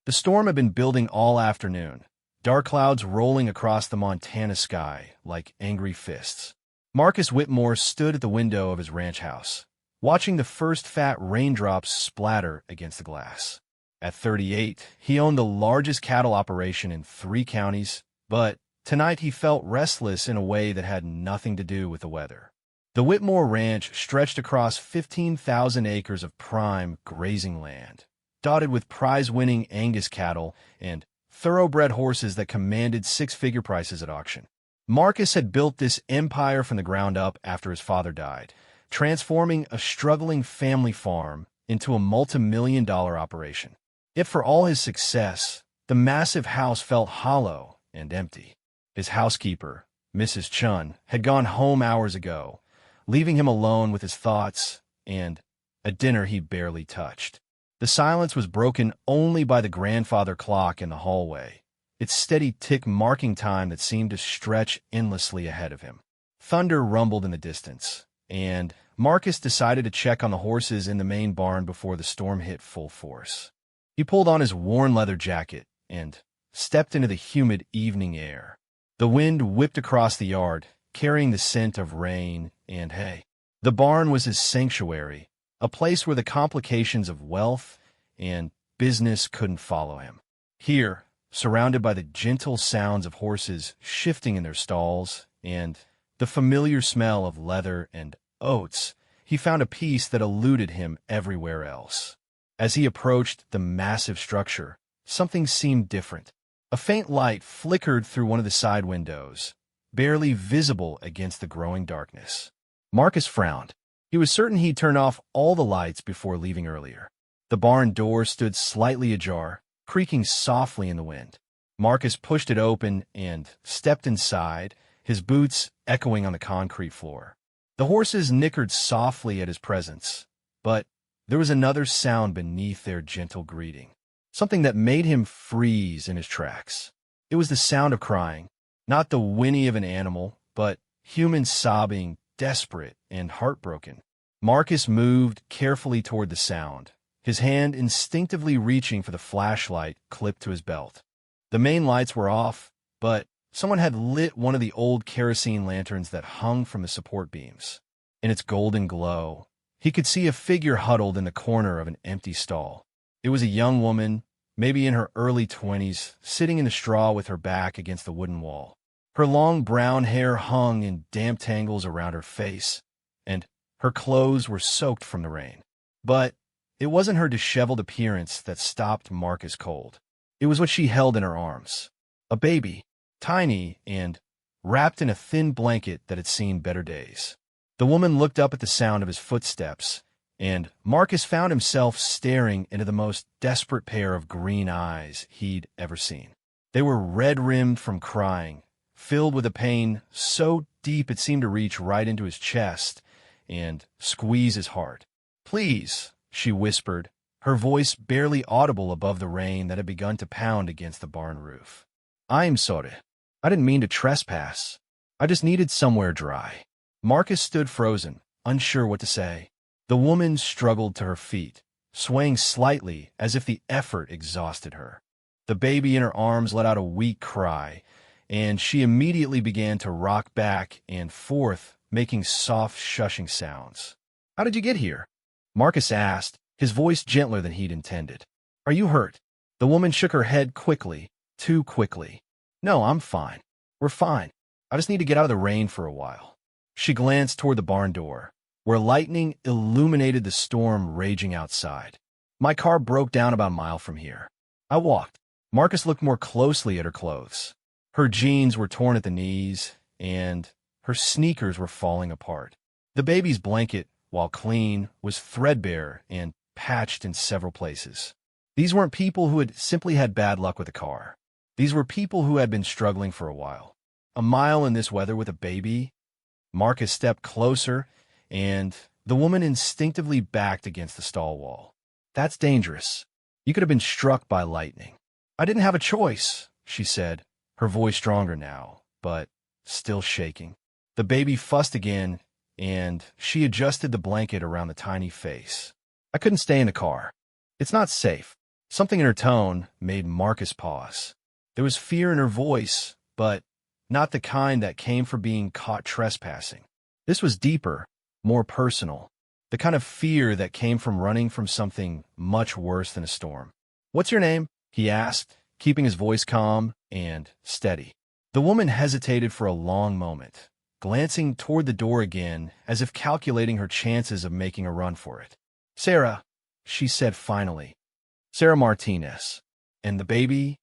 The storm had been building all afternoon, dark clouds rolling across the Montana sky like angry fists. Marcus Whitmore stood at the window of his ranch house, watching the first fat raindrops splatter against the glass. At 38, he owned the largest cattle operation in 3 counties, but tonight he felt restless in a way that had nothing to do with the weather. The Whitmore Ranch stretched across 15,000 acres of prime grazing land, dotted with prize-winning Angus cattle and thoroughbred horses that commanded 6-figure prices at auction. Marcus had built this empire from the ground up after his father died, transforming a struggling family farm into a multi-million-dollar operation. Yet for all his success, the massive house felt hollow and empty. His housekeeper, Mrs. Chun, had gone home hours ago, leaving him alone with his thoughts and a dinner he barely touched. The silence was broken only by the grandfather clock in the hallway, its steady tick marking time that seemed to stretch endlessly ahead of him. Thunder rumbled in the distance, and Marcus decided to check on the horses in the main barn before the storm hit full force. He pulled on his worn leather jacket and stepped into the humid evening air. The wind whipped across the yard, carrying the scent of rain and hay. The barn was his sanctuary, a place where the complications of wealth and business couldn't follow him. Here, surrounded by the gentle sounds of horses shifting in their stalls and the familiar smell of leather and oats, he found a peace that eluded him everywhere else. As he approached the massive structure, something seemed different. A faint light flickered through one of the side windows, barely visible against the growing darkness. Marcus frowned. He was certain he'd turned off all the lights before leaving earlier. The barn door stood slightly ajar, creaking softly in the wind. Marcus pushed it open and stepped inside, his boots echoing on the concrete floor. The horses nickered softly at his presence, but there was another sound beneath their gentle greeting, something that made him freeze in his tracks. It was the sound of crying, not the whinny of an animal, but human sobbing, desperate and heartbroken. Marcus moved carefully toward the sound, his hand instinctively reaching for the flashlight clipped to his belt. The main lights were off, but someone had lit one of the old kerosene lanterns that hung from the support beams. In its golden glow, he could see a figure huddled in the corner of an empty stall. It was a young woman, maybe in her early 20s, sitting in the straw with her back against the wooden wall. Her long brown hair hung in damp tangles around her face, and her clothes were soaked from the rain. But it wasn't her disheveled appearance that stopped Marcus cold. It was what she held in her arms. A baby, tiny and wrapped in a thin blanket that had seen better days. The woman looked up at the sound of his footsteps, and Marcus found himself staring into the most desperate pair of green eyes he'd ever seen. They were red-rimmed from crying, filled with a pain so deep it seemed to reach right into his chest and squeeze his heart. "Please," she whispered, her voice barely audible above the rain that had begun to pound against the barn roof. "I'm sorry. I didn't mean to trespass. I just needed somewhere dry." Marcus stood frozen, unsure what to say. The woman struggled to her feet, swaying slightly as if the effort exhausted her. The baby in her arms let out a weak cry, and she immediately began to rock back and forth, making soft, shushing sounds. "How did you get here?" Marcus asked, his voice gentler than he'd intended. "Are you hurt?" The woman shook her head quickly, too quickly. "No, I'm fine. We're fine. I just need to get out of the rain for a while." She glanced toward the barn door, where lightning illuminated the storm raging outside. "My car broke down about a mile from here. I walked." Marcus looked more closely at her clothes. Her jeans were torn at the knees, and her sneakers were falling apart. The baby's blanket, while clean, was threadbare and patched in several places. These weren't people who had simply had bad luck with a car. These were people who had been struggling for a while. A mile in this weather with a baby? Marcus stepped closer, and the woman instinctively backed against the stall wall. "That's dangerous. You could have been struck by lightning." "I didn't have a choice," she said, her voice stronger now, but still shaking. The baby fussed again, and she adjusted the blanket around the tiny face. "I couldn't stay in the car. It's not safe." Something in her tone made Marcus pause. There was fear in her voice, but not the kind that came from being caught trespassing. This was deeper, more personal, the kind of fear that came from running from something much worse than a storm. "What's your name?" he asked, keeping his voice calm and steady. The woman hesitated for a long moment, glancing toward the door again as if calculating her chances of making a run for it. "Sarah," she said finally. "Sarah Martinez. And the baby?"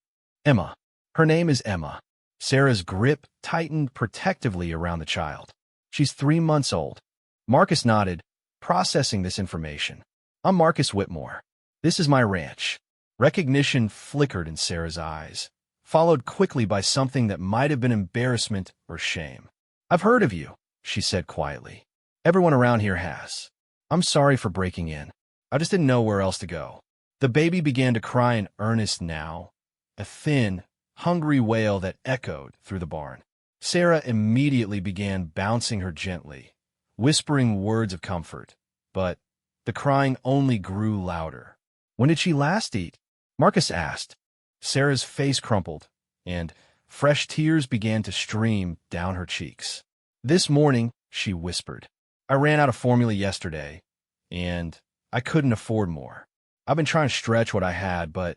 "Emma. Her name is Emma." Sarah's grip tightened protectively around the child. "She's 3 months old." Marcus nodded, processing this information. "I'm Marcus Whitmore. This is my ranch." Recognition flickered in Sarah's eyes, followed quickly by something that might have been embarrassment or shame. "I've heard of you," she said quietly. "Everyone around here has. I'm sorry for breaking in. I just didn't know where else to go." The baby began to cry in earnest now, a thin, hungry wail that echoed through the barn. Sarah immediately began bouncing her gently, whispering words of comfort, but the crying only grew louder. "When did she last eat?" Marcus asked. Sarah's face crumpled, and fresh tears began to stream down her cheeks. "This morning," she whispered. "I ran out of formula yesterday, and I couldn't afford more. I've been trying to stretch what I had, but..."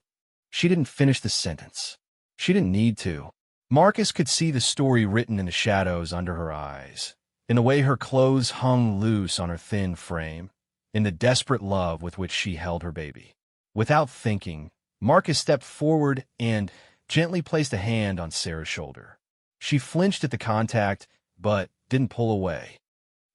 She didn't finish the sentence. She didn't need to. Marcus could see the story written in the shadows under her eyes, in the way her clothes hung loose on her thin frame, in the desperate love with which she held her baby. Without thinking, Marcus stepped forward and gently placed a hand on Sarah's shoulder. She flinched at the contact, but didn't pull away.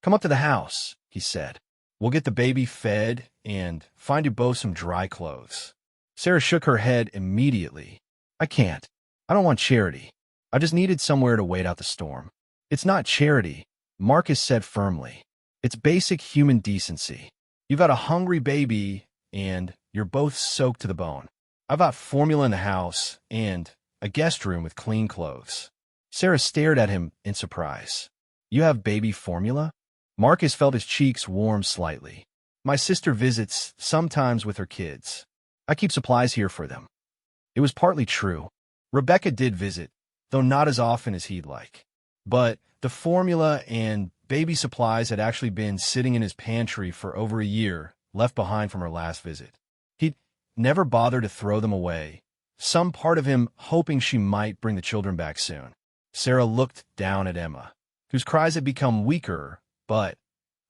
"Come up to the house," he said. "We'll get the baby fed and find you both some dry clothes." Sarah shook her head immediately. "I can't. I don't want charity. I just needed somewhere to wait out the storm." "It's not charity," Marcus said firmly. "It's basic human decency. You've got a hungry baby, and you're both soaked to the bone. I've got formula in the house and a guest room with clean clothes." Sarah stared at him in surprise. "You have baby formula?" Marcus felt his cheeks warm slightly. "My sister visits sometimes with her kids. I keep supplies here for them." It was partly true. Rebecca did visit, though not as often as he'd like. But the formula and baby supplies had actually been sitting in his pantry for over a year, left behind from her last visit. He'd never bothered to throw them away, some part of him hoping she might bring the children back soon. Sarah looked down at Emma, whose cries had become weaker, but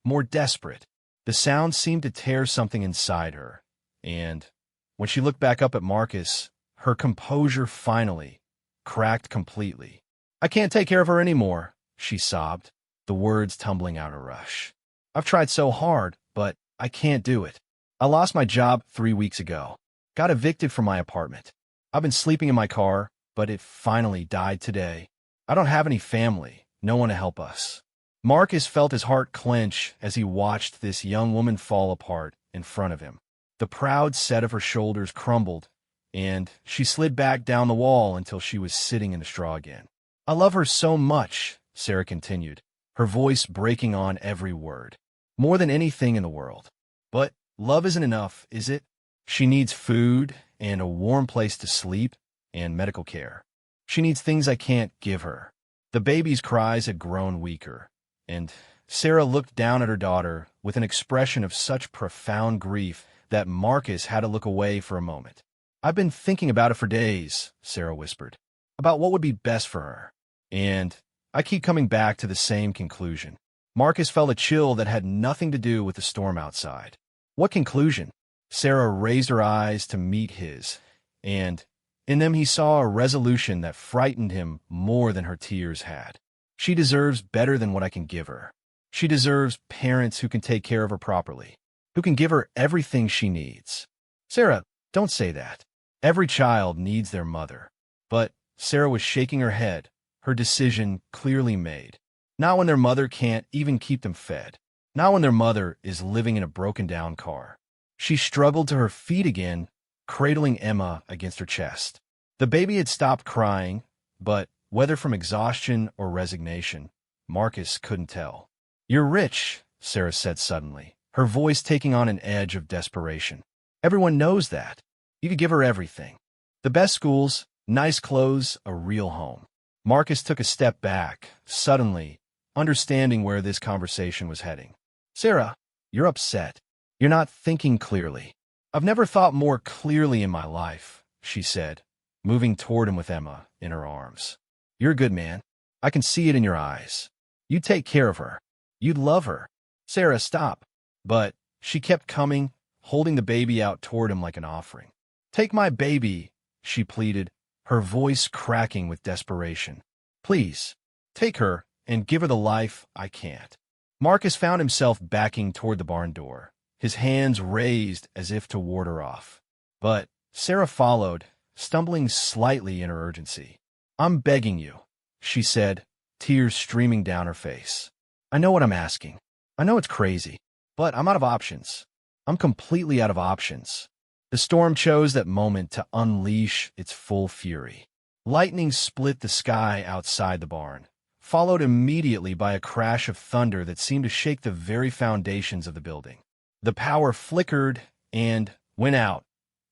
more desperate. The sound seemed to tear something inside her, and when she looked back up at Marcus, her composure finally cracked completely. "I can't take care of her anymore," she sobbed, the words tumbling out a rush. "I've tried so hard, but I can't do it. I lost my job 3 weeks ago. Got evicted from my apartment. I've been sleeping in my car, but it finally died today. I don't have any family, no one to help us." Marcus felt his heart clench as he watched this young woman fall apart in front of him. The proud set of her shoulders crumbled, and she slid back down the wall until she was sitting in the straw again. "I love her so much," Sarah continued, her voice breaking on every word. "More than anything in the world. But love isn't enough, is it? She needs food and a warm place to sleep and medical care. She needs things I can't give her." The baby's cries had grown weaker, and Sarah looked down at her daughter with an expression of such profound grief that Marcus had to look away for a moment. "I've been thinking about it for days," Sarah whispered, "about what would be best for her. And I keep coming back to the same conclusion." Marcus felt a chill that had nothing to do with the storm outside. "What conclusion?" Sarah raised her eyes to meet his, and in them he saw a resolution that frightened him more than her tears had. "She deserves better than what I can give her. She deserves parents who can take care of her properly, who can give her everything she needs." "Sarah, don't say that. Every child needs their mother." But Sarah was shaking her head, her decision clearly made. Not when their mother can't even keep them fed. Not when their mother is living in a broken-down car. She struggled to her feet again, cradling Emma against her chest. The baby had stopped crying, but whether from exhaustion or resignation, Marcus couldn't tell. "You're rich," Sarah said suddenly, her voice taking on an edge of desperation. "Everyone knows that. You could give her everything. The best schools, nice clothes, a real home. Marcus took a step back, suddenly understanding where this conversation was heading. Sarah, you're upset. You're not thinking clearly. I've never thought more clearly in my life, she said, moving toward him with Emma in her arms. You're a good man. I can see it in your eyes. You'd take care of her. You'd love her. Sarah, stop. But she kept coming, holding the baby out toward him like an offering. Take my baby, she pleaded, her voice cracking with desperation. Please, take her and give her the life I can't. Marcus found himself backing toward the barn door, his hands raised as if to ward her off. But Sarah followed, stumbling slightly in her urgency. I'm begging you, she said, tears streaming down her face. I know what I'm asking. I know it's crazy, but I'm out of options. I'm completely out of options. The storm chose that moment to unleash its full fury. Lightning split the sky outside the barn, followed immediately by a crash of thunder that seemed to shake the very foundations of the building. The power flickered and went out,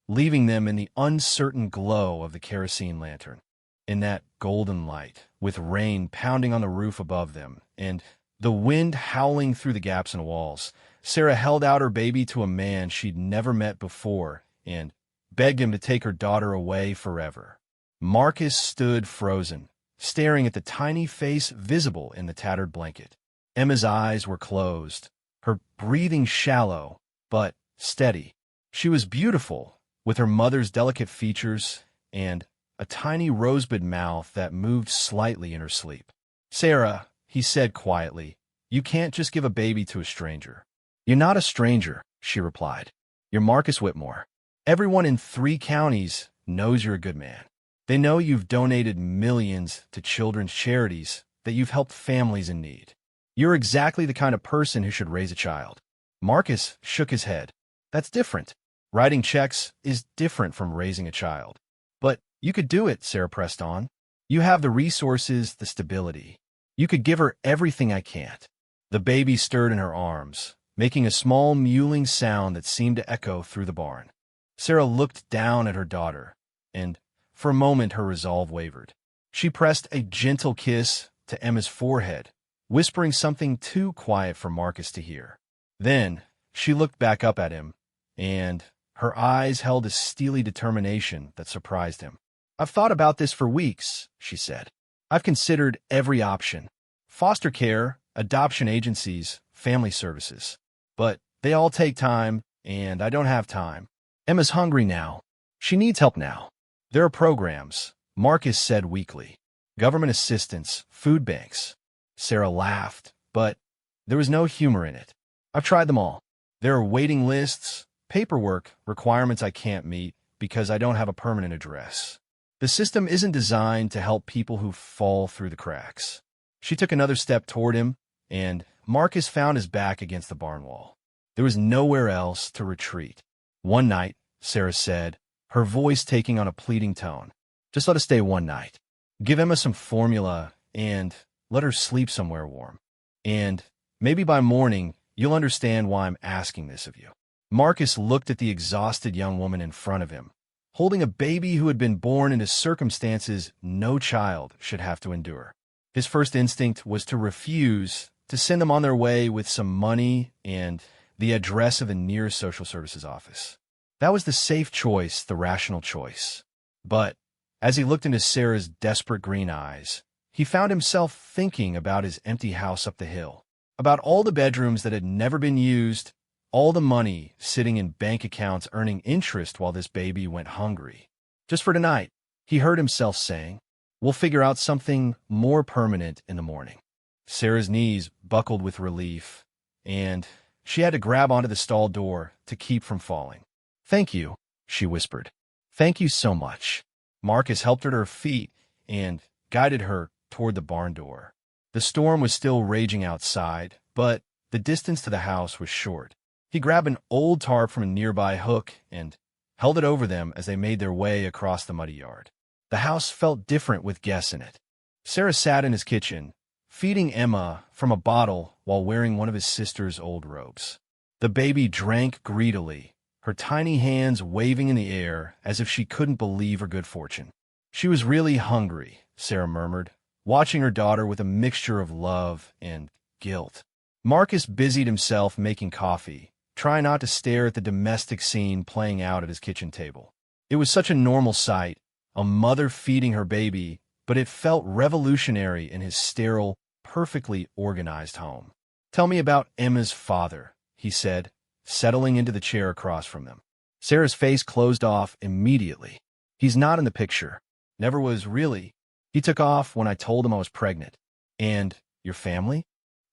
leaving them in the uncertain glow of the kerosene lantern. In that golden light, with rain pounding on the roof above them and the wind howling through the gaps in the walls, Sarah held out her baby to a man she'd never met before and begged him to take her daughter away forever. Marcus stood frozen, staring at the tiny face visible in the tattered blanket. Emma's eyes were closed, her breathing shallow but steady. She was beautiful, with her mother's delicate features and a tiny rosebud mouth that moved slightly in her sleep. Sarah, he said quietly, you can't just give a baby to a stranger. You're not a stranger, she replied. You're Marcus Whitmore. Everyone in 3 counties knows you're a good man. They know you've donated millions to children's charities, that you've helped families in need. You're exactly the kind of person who should raise a child. Marcus shook his head. That's different. Writing checks is different from raising a child. But you could do it, Sarah pressed on. You have the resources, the stability. You could give her everything I can't. The baby stirred in her arms, making a small mewling sound that seemed to echo through the barn. Sarah looked down at her daughter, and for a moment her resolve wavered. She pressed a gentle kiss to Emma's forehead, whispering something too quiet for Marcus to hear. Then she looked back up at him, and her eyes held a steely determination that surprised him. I've thought about this for weeks, she said. I've considered every option. Foster care, adoption agencies, family services. But they all take time, and I don't have time. Emma's hungry now. She needs help now. There are programs, Marcus said weakly. Government assistance, food banks. Sarah laughed, but there was no humor in it. I've tried them all. There are waiting lists, paperwork, requirements I can't meet because I don't have a permanent address. The system isn't designed to help people who fall through the cracks. She took another step toward him, and Marcus found his back against the barn wall. There was nowhere else to retreat. One night, Sarah said, her voice taking on a pleading tone. Just let us stay one night. Give Emma some formula and let her sleep somewhere warm. And maybe by morning, you'll understand why I'm asking this of you. Marcus looked at the exhausted young woman in front of him, holding a baby who had been born into circumstances no child should have to endure. His first instinct was to refuse, to send them on their way with some money and the address of the nearest social services office. That was the safe choice, the rational choice. But as he looked into Sarah's desperate green eyes, he found himself thinking about his empty house up the hill, about all the bedrooms that had never been used, all the money sitting in bank accounts earning interest while this baby went hungry. Just for tonight, he heard himself saying, we'll figure out something more permanent in the morning. Sarah's knees buckled with relief, and she had to grab onto the stall door to keep from falling. Thank you, she whispered. Thank you so much. Marcus helped her to her feet and guided her toward the barn door. The storm was still raging outside, but the distance to the house was short. He grabbed an old tarp from a nearby hook and held it over them as they made their way across the muddy yard. The house felt different with guests in it. Sarah sat in his kitchen, feeding Emma from a bottle while wearing one of his sister's old robes. The baby drank greedily, her tiny hands waving in the air as if she couldn't believe her good fortune. She was really hungry, Sarah murmured, watching her daughter with a mixture of love and guilt. Marcus busied himself making coffee, trying not to stare at the domestic scene playing out at his kitchen table. It was such a normal sight, a mother feeding her baby, but it felt revolutionary in his sterile, perfectly organized home. "Tell me about Emma's father," he said, settling into the chair across from them. Sarah's face closed off immediately. "He's not in the picture. Never was really. He took off when I told him I was pregnant." "And your family?"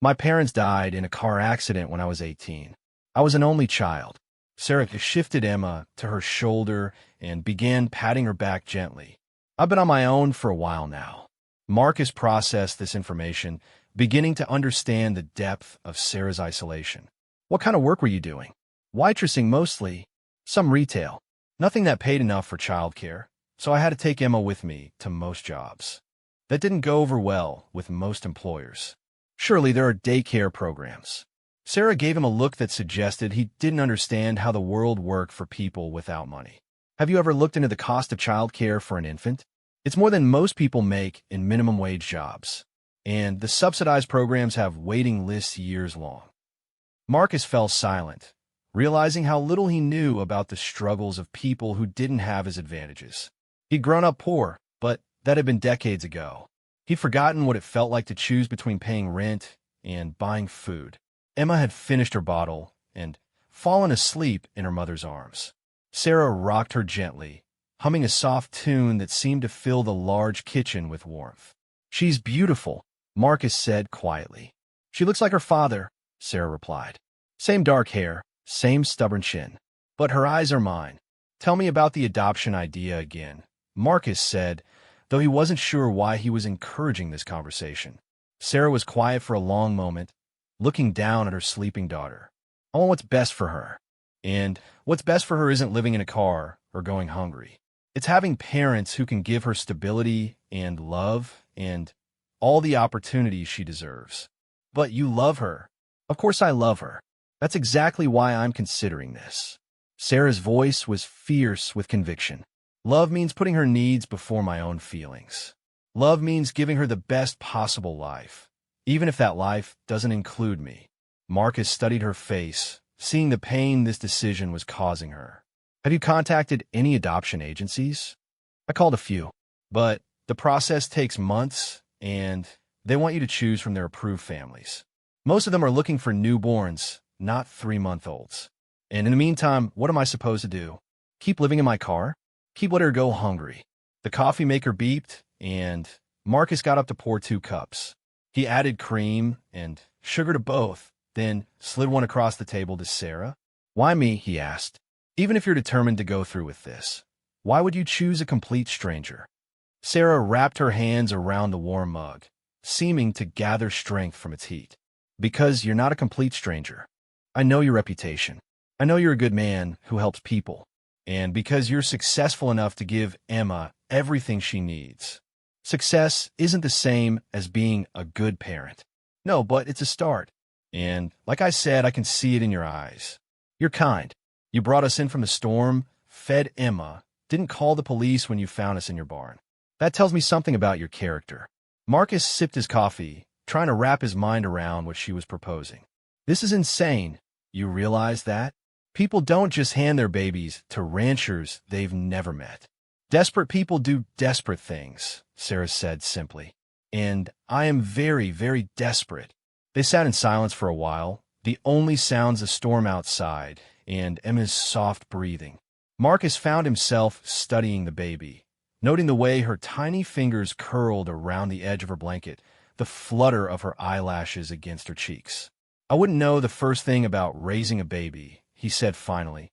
"My parents died in a car accident when I was 18. I was an only child." Sarah shifted Emma to her shoulder and began patting her back gently. "I've been on my own for a while now." Marcus processed this information, beginning to understand the depth of Sarah's isolation. "What kind of work were you doing?" "Waitressing mostly. Some retail. Nothing that paid enough for childcare, so I had to take Emma with me to most jobs. That didn't go over well with most employers. Surely there are daycare programs." Sarah gave him a look that suggested he didn't understand how the world worked for people without money. "Have you ever looked into the cost of childcare for an infant? It's more than most people make in minimum wage jobs. And the subsidized programs have waiting lists years long." Marcus fell silent, realizing how little he knew about the struggles of people who didn't have his advantages. He'd grown up poor, but that had been decades ago. He'd forgotten what it felt like to choose between paying rent and buying food. Emma had finished her bottle and fallen asleep in her mother's arms. Sarah rocked her gently, humming a soft tune that seemed to fill the large kitchen with warmth. "She's beautiful," Marcus said quietly. "She looks like her father," Sarah replied. "Same dark hair, same stubborn chin. But her eyes are mine." "Tell me about the adoption idea again," Marcus said, though he wasn't sure why he was encouraging this conversation. Sarah was quiet for a long moment, looking down at her sleeping daughter. "I want what's best for her. And what's best for her isn't living in a car or going hungry. It's having parents who can give her stability and love and all the opportunities she deserves." "But you love her." "Of course I love her. That's exactly why I'm considering this." Sarah's voice was fierce with conviction. "Love means putting her needs before my own feelings. Love means giving her the best possible life, even if that life doesn't include me." Marcus studied her face, seeing the pain this decision was causing her. "Have you contacted any adoption agencies?" "I called a few, but the process takes months, and they want you to choose from their approved families. Most of them are looking for newborns, not 3-month-olds. And in the meantime, what am I supposed to do? Keep living in my car? Keep letting her go hungry?" The coffee maker beeped, and Marcus got up to pour 2 cups. He added cream and sugar to both, then slid one across the table to Sarah. "Why me?" he asked. "Even if you're determined to go through with this, why would you choose a complete stranger?" Sarah wrapped her hands around the warm mug, seeming to gather strength from its heat. "Because you're not a complete stranger. I know your reputation. I know you're a good man who helps people. And because you're successful enough to give Emma everything she needs. Success isn't the same as being a good parent. No, but it's a start. And like I said, I can see it in your eyes. You're kind. You brought us in from the storm, fed Emma, didn't call the police when you found us in your barn. That tells me something about your character." Marcus sipped his coffee, trying to wrap his mind around what she was proposing. "This is insane. You realize that? People don't just hand their babies to ranchers they've never met. Desperate people do desperate things," Sarah said simply. "And I am very, very desperate." They sat in silence for a while, the only sounds the storm outside and Emma's soft breathing. Marcus found himself studying the baby, noting the way her tiny fingers curled around the edge of her blanket, the flutter of her eyelashes against her cheeks. "I wouldn't know the first thing about raising a baby," he said finally.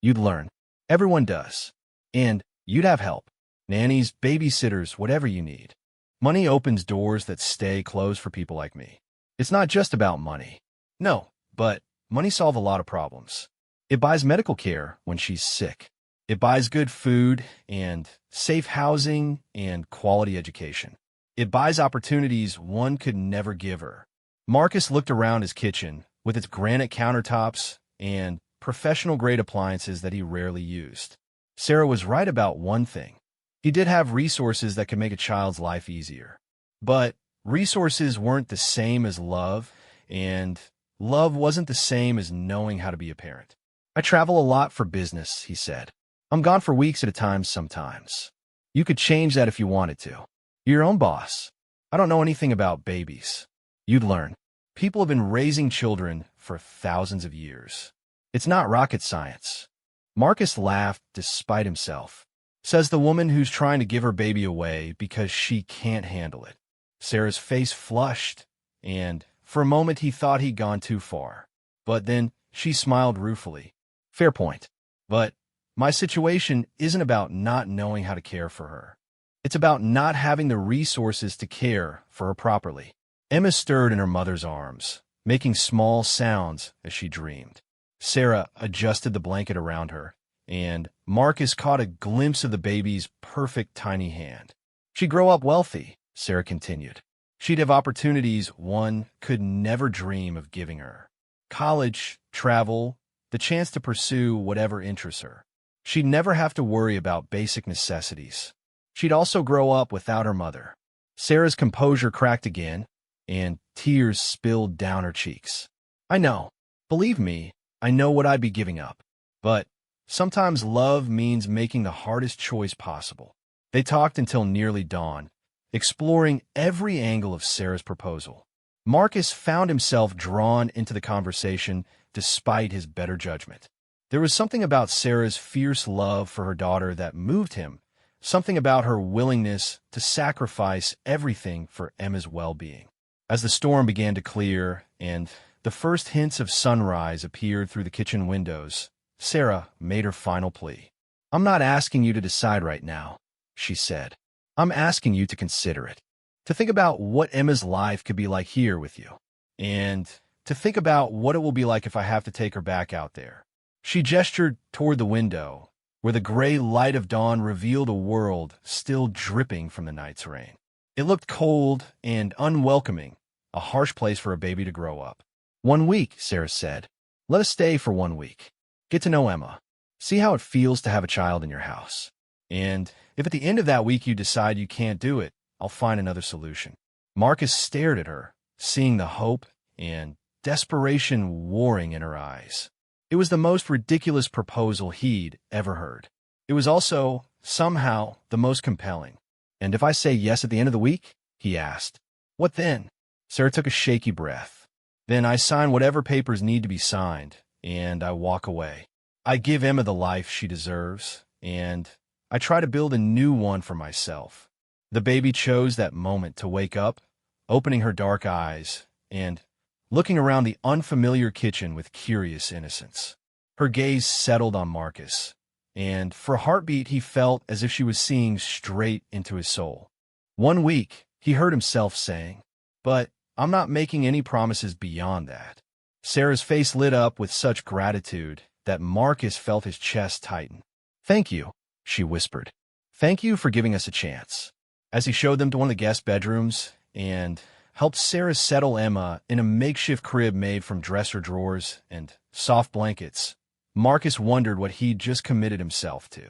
"You'd learn. Everyone does. And you'd have help. Nannies, babysitters, whatever you need. Money opens doors that stay closed for people like me. It's not just about money. No, but money solves a lot of problems. It buys medical care when she's sick. It buys good food and safe housing and quality education. It buys opportunities one could never give her." Marcus looked around his kitchen with its granite countertops and professional-grade appliances that he rarely used. Sarah was right about one thing. He did have resources that could make a child's life easier. But resources weren't the same as love, and love wasn't the same as knowing how to be a parent. I travel a lot for business, he said. I'm gone for weeks at a time sometimes. You could change that if you wanted to. You're your own boss. I don't know anything about babies. You'd learn. People have been raising children for thousands of years. It's not rocket science. Marcus laughed despite himself. Says the woman who's trying to give her baby away because she can't handle it. Sarah's face flushed, and for a moment he thought he'd gone too far. But then she smiled ruefully. Fair point. But my situation isn't about not knowing how to care for her. It's about not having the resources to care for her properly. Emma stirred in her mother's arms, making small sounds as she dreamed. Sarah adjusted the blanket around her, and Marcus caught a glimpse of the baby's perfect tiny hand. She'd grow up wealthy, Sarah continued. She'd have opportunities one could never dream of giving her. College, travel, the chance to pursue whatever interests her. She'd never have to worry about basic necessities. She'd also grow up without her mother. Sarah's composure cracked again, and tears spilled down her cheeks. I know. Believe me, I know what I'd be giving up. But sometimes love means making the hardest choice possible. They talked until nearly dawn, exploring every angle of Sarah's proposal. Marcus found himself drawn into the conversation despite his better judgment. There was something about Sarah's fierce love for her daughter that moved him, something about her willingness to sacrifice everything for Emma's well-being. As the storm began to clear and the first hints of sunrise appeared through the kitchen windows, Sarah made her final plea. I'm not asking you to decide right now, she said. I'm asking you to consider it, to think about what Emma's life could be like here with you, and to think about what it will be like if I have to take her back out there. She gestured toward the window, where the gray light of dawn revealed a world still dripping from the night's rain. It looked cold and unwelcoming, a harsh place for a baby to grow up. 1 week, Sarah said. Let us stay for 1 week. Get to know Emma. See how it feels to have a child in your house. And if at the end of that week you decide you can't do it, I'll find another solution. Marcus stared at her, seeing the hope and desperation warring in her eyes. It was the most ridiculous proposal he'd ever heard. It was also, somehow, the most compelling. And if I say yes at the end of the week? He asked. What then? Sarah took a shaky breath. Then I sign whatever papers need to be signed, and I walk away. I give Emma the life she deserves, and I try to build a new one for myself. The baby chose that moment to wake up, opening her dark eyes, and looking around the unfamiliar kitchen with curious innocence. Her gaze settled on Marcus, and for a heartbeat he felt as if she was seeing straight into his soul. 1 week, he heard himself saying, but I'm not making any promises beyond that. Sarah's face lit up with such gratitude that Marcus felt his chest tighten. Thank you, she whispered. Thank you for giving us a chance. As he showed them to one of the guest bedrooms and helped Sarah settle Emma in a makeshift crib made from dresser drawers and soft blankets, Marcus wondered what he'd just committed himself to.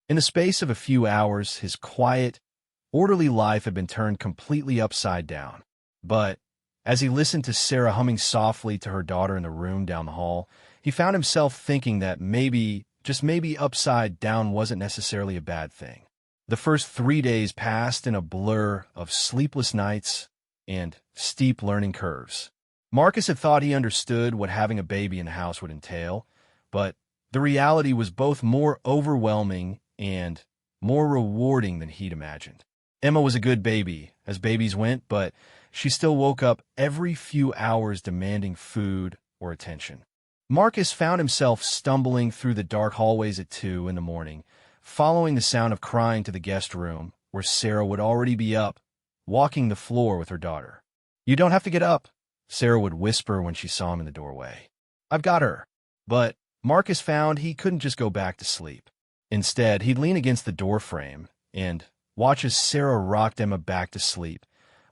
In the space of a few hours, his quiet, orderly life had been turned completely upside down. But as he listened to Sarah humming softly to her daughter in the room down the hall, he found himself thinking that maybe, just maybe, upside down wasn't necessarily a bad thing. The first 3 days passed in a blur of sleepless nights and steep learning curves. Marcus had thought he understood what having a baby in the house would entail, but the reality was both more overwhelming and more rewarding than he'd imagined. Emma was a good baby, as babies went, but she still woke up every few hours demanding food or attention. Marcus found himself stumbling through the dark hallways at 2 in the morning, following the sound of crying to the guest room, where Sarah would already be up, walking the floor with her daughter. You don't have to get up, Sarah would whisper when she saw him in the doorway. I've got her. But Marcus found he couldn't just go back to sleep. Instead, he'd lean against the doorframe and watch as Sarah rocked Emma back to sleep,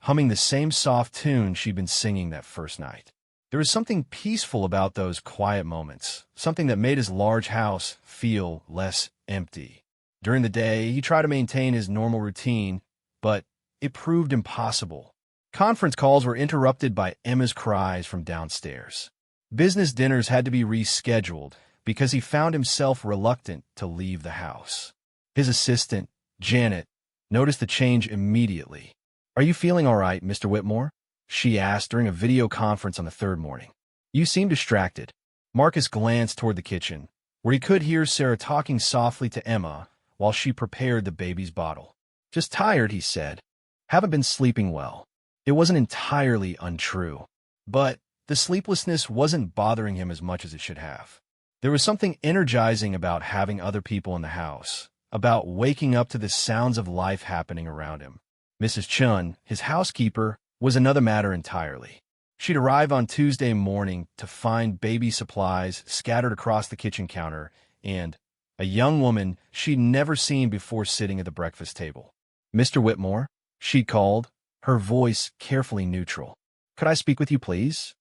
humming the same soft tune she'd been singing that first night. There was something peaceful about those quiet moments, something that made his large house feel less empty. During the day, he tried to maintain his normal routine, but it proved impossible. Conference calls were interrupted by Emma's cries from downstairs. Business dinners had to be rescheduled because he found himself reluctant to leave the house. His assistant, Janet, noticed the change immediately. "Are you feeling all right, Mr. Whitmore?" she asked during a video conference on the third morning. "You seem distracted." Marcus glanced toward the kitchen, where he could hear Sarah talking softly to Emma while she prepared the baby's bottle. "Just tired," he said. "Haven't been sleeping well." It wasn't entirely untrue, but the sleeplessness wasn't bothering him as much as it should have. There was something energizing about having other people in the house, about waking up to the sounds of life happening around him. Mrs. Chun, his housekeeper, was another matter entirely. She'd arrive on Tuesday morning to find baby supplies scattered across the kitchen counter and a young woman she'd never seen before sitting at the breakfast table. "Mr. Whitmore," she called, her voice carefully neutral. "Could I speak with you, please?"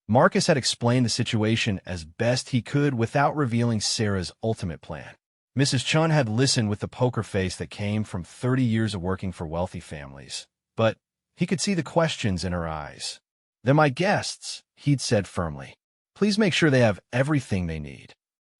Marcus had explained the situation as best he could without revealing Sarah's ultimate plan. Mrs. Chun had listened with the poker face that came from 30 years of working for wealthy families, but he could see the questions in her eyes. "They're my guests," he'd said firmly. "Please make sure they have everything they need."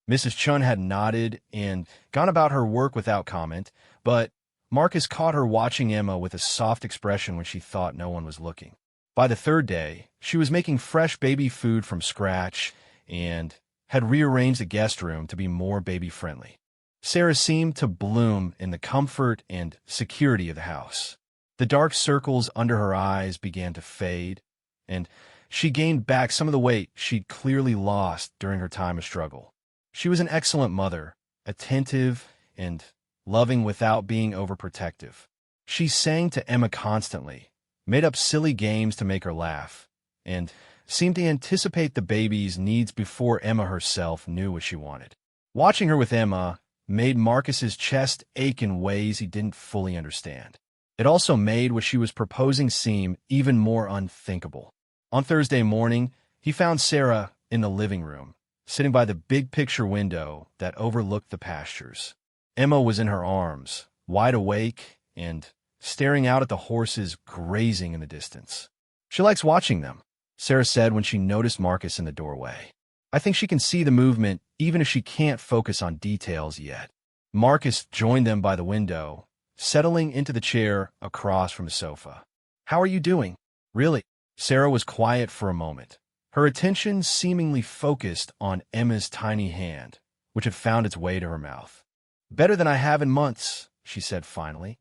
Mrs. Chun had nodded and gone about her work without comment, but Marcus caught her watching Emma with a soft expression when she thought no one was looking. By the third day, she was making fresh baby food from scratch and had rearranged the guest room to be more baby-friendly. Sarah seemed to bloom in the comfort and security of the house. The dark circles under her eyes began to fade, and she gained back some of the weight she'd clearly lost during her time of struggle. She was an excellent mother, attentive and loving without being overprotective. She sang to Emma constantly, made up silly games to make her laugh, and seemed to anticipate the baby's needs before Emma herself knew what she wanted. Watching her with Emma made Marcus's chest ache in ways he didn't fully understand. It also made what she was proposing seem even more unthinkable. On Thursday morning, he found Sarah in the living room, sitting by the big-picture window that overlooked the pastures. Emma was in her arms, wide awake and staring out at the horses grazing in the distance. "She likes watching them," Sarah said when she noticed Marcus in the doorway. "I think she can see the movement even if she can't focus on details yet." Marcus joined them by the window, settling into the chair across from the sofa. "How are you doing?" "Really?" Sarah was quiet for a moment, her attention seemingly focused on Emma's tiny hand, which had found its way to her mouth. "Better than I have in months," she said finally.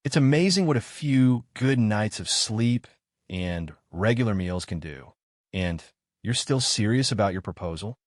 "It's amazing what a few good nights of sleep and regular meals can do. And you're still serious about your proposal?"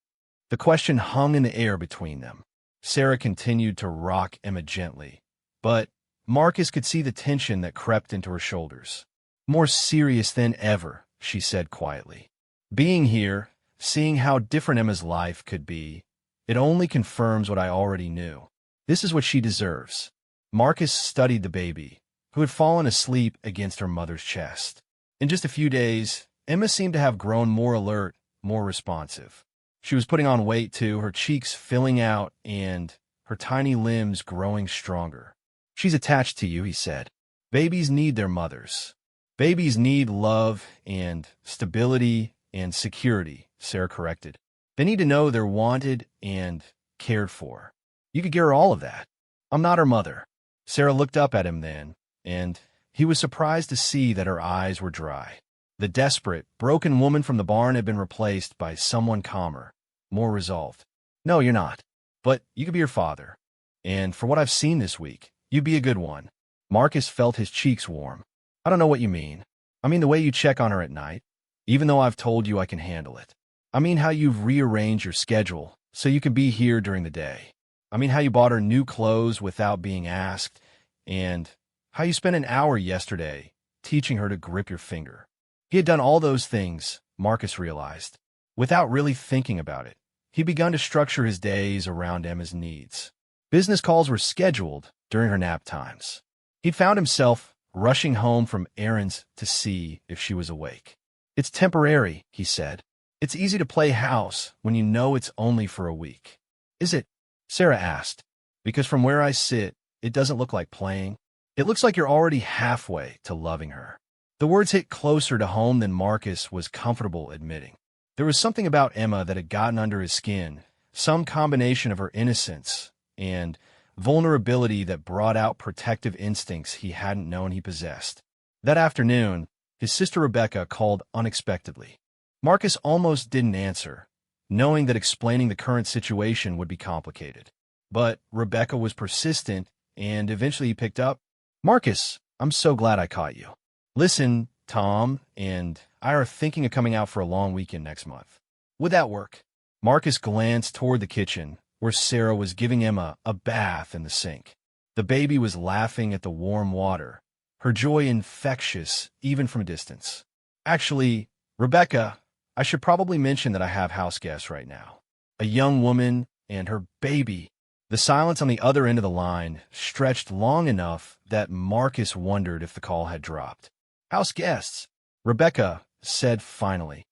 The question hung in the air between them. Sarah continued to rock Emma gently, but Marcus could see the tension that crept into her shoulders. "More serious than ever," she said quietly. "Being here, seeing how different Emma's life could be, it only confirms what I already knew. This is what she deserves." Marcus studied the baby, who had fallen asleep against her mother's chest. In just a few days, Emma seemed to have grown more alert, more responsive. She was putting on weight too, her cheeks filling out and her tiny limbs growing stronger. "She's attached to you," he said. "Babies need their mothers. Babies need love and stability and security," Sarah corrected. "They need to know they're wanted and cared for. You could give her all of that." "I'm not her mother." Sarah looked up at him then, and he was surprised to see that her eyes were dry. The desperate, broken woman from the barn had been replaced by someone calmer, more resolved. "No, you're not. But you could be her father. And for what I've seen this week, you'd be a good one." Marcus felt his cheeks warm. "I don't know what you mean. I mean the way you check on her at night, even though I've told you I can handle it. I mean how you've rearranged your schedule so you can be here during the day. I mean how you bought her new clothes without being asked, and how you spent an hour yesterday teaching her to grip your finger." He had done all those things, Marcus realized, without really thinking about it. He'd begun to structure his days around Emma's needs. Business calls were scheduled during her nap times. He'd found himself rushing home from errands to see if she was awake. "It's temporary," he said. It's easy to play house when you know it's only for a week. Is it? Sarah asked. Because from where I sit, it doesn't look like playing. It looks like you're already halfway to loving her. The words hit closer to home than Marcus was comfortable admitting. There was something about Emma that had gotten under his skin, some combination of her innocence and vulnerability that brought out protective instincts he hadn't known he possessed. That afternoon, his sister Rebecca called unexpectedly. Marcus almost didn't answer, knowing that explaining the current situation would be complicated. But Rebecca was persistent, and eventually he picked up. "Marcus, I'm so glad I caught you. Listen, Tom and I are thinking of coming out for a long weekend next month. Would that work?" Marcus glanced toward the kitchen, where Sarah was giving Emma a bath in the sink. The baby was laughing at the warm water, her joy infectious even from a distance. "Actually, Rebecca, I should probably mention that I have house guests right now. A young woman and her baby." The silence on the other end of the line stretched long enough that Marcus wondered if the call had dropped. "House guests," Rebecca said finally.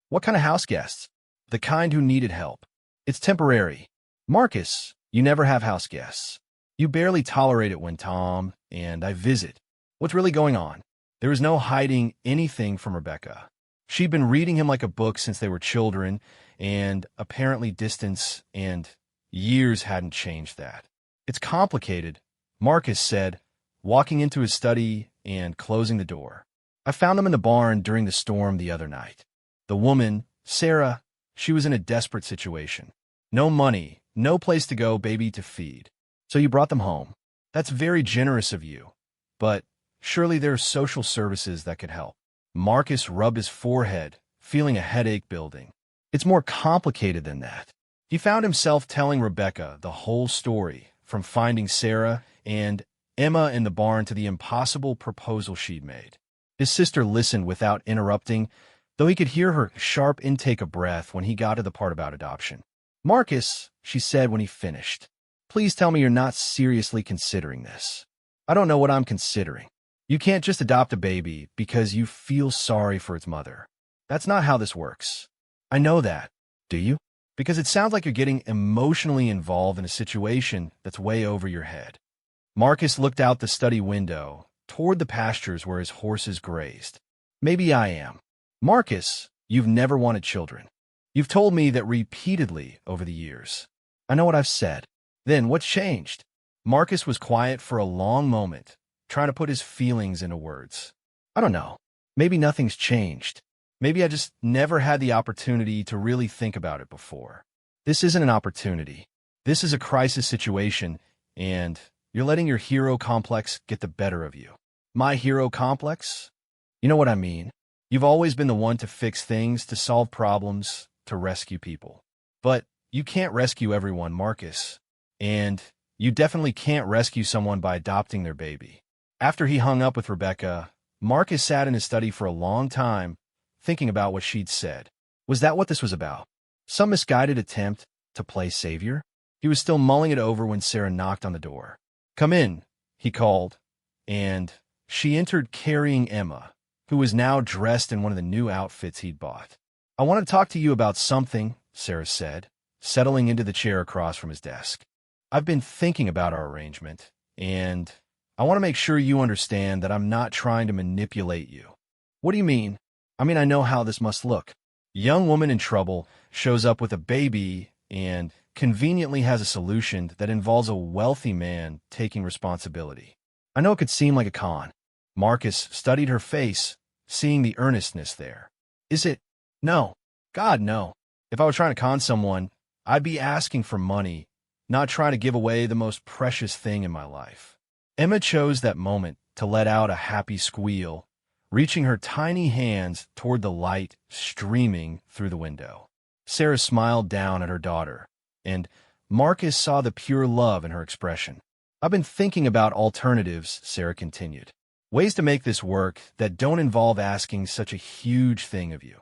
"What kind of house guests?" "The kind who needed help. It's temporary." "Marcus, you never have house guests. You barely tolerate it when Tom and I visit. What's really going on?" There was no hiding anything from Rebecca. She'd been reading him like a book since they were children, and apparently distance and years hadn't changed that. "It's complicated," Marcus said, walking into his study and closing the door. "I found them in the barn during the storm the other night. The woman, Sarah, she was in a desperate situation. No money, no place to go, baby to feed. So you brought them home. That's very generous of you. But surely there are social services that could help." Marcus rubbed his forehead, feeling a headache building. "It's more complicated than that." He found himself telling Rebecca the whole story, from finding Sarah and Emma in the barn to the impossible proposal she'd made. His sister listened without interrupting, though he could hear her sharp intake of breath when he got to the part about adoption. "Marcus," she said when he finished, "please tell me you're not seriously considering this." "I don't know what I'm considering. You can't just adopt a baby because you feel sorry for its mother. That's not how this works." "I know that. Do you? Because it sounds like you're getting emotionally involved in a situation that's way over your head." Marcus looked out the study window, toward the pastures where his horses grazed. "Maybe I am." "Marcus, you've never wanted children. You've told me that repeatedly over the years." "I know what I've said." "Then what's changed?" Marcus was quiet for a long moment, trying to put his feelings into words. "I don't know. Maybe nothing's changed. Maybe I just never had the opportunity to really think about it before. This isn't an opportunity. This is a crisis situation, and you're letting your hero complex get the better of you." "My hero complex?" "You know what I mean. You've always been the one to fix things, to solve problems, to rescue people. But you can't rescue everyone, Marcus. And you definitely can't rescue someone by adopting their baby." After he hung up with Rebecca, Marcus sat in his study for a long time, thinking about what she'd said. Was that what this was about? Some misguided attempt to play savior? He was still mulling it over when Sarah knocked on the door. "Come in," he called, and she entered carrying Emma, who was now dressed in one of the new outfits he'd bought. "I want to talk to you about something," Sarah said, settling into the chair across from his desk. "I've been thinking about our arrangement, and I want to make sure you understand that I'm not trying to manipulate you." "What do you mean?" "I mean, I know how this must look. Young woman in trouble shows up with a baby and conveniently has a solution that involves a wealthy man taking responsibility. I know it could seem like a con." Marcus studied her face, seeing the earnestness there. "Is it?" "No. God, no. If I were trying to con someone, I'd be asking for money, not trying to give away the most precious thing in my life." Emma chose that moment to let out a happy squeal, reaching her tiny hands toward the light streaming through the window. Sarah smiled down at her daughter, and Marcus saw the pure love in her expression. "I've been thinking about alternatives," Sarah continued. "Ways to make this work that don't involve asking such a huge thing of you."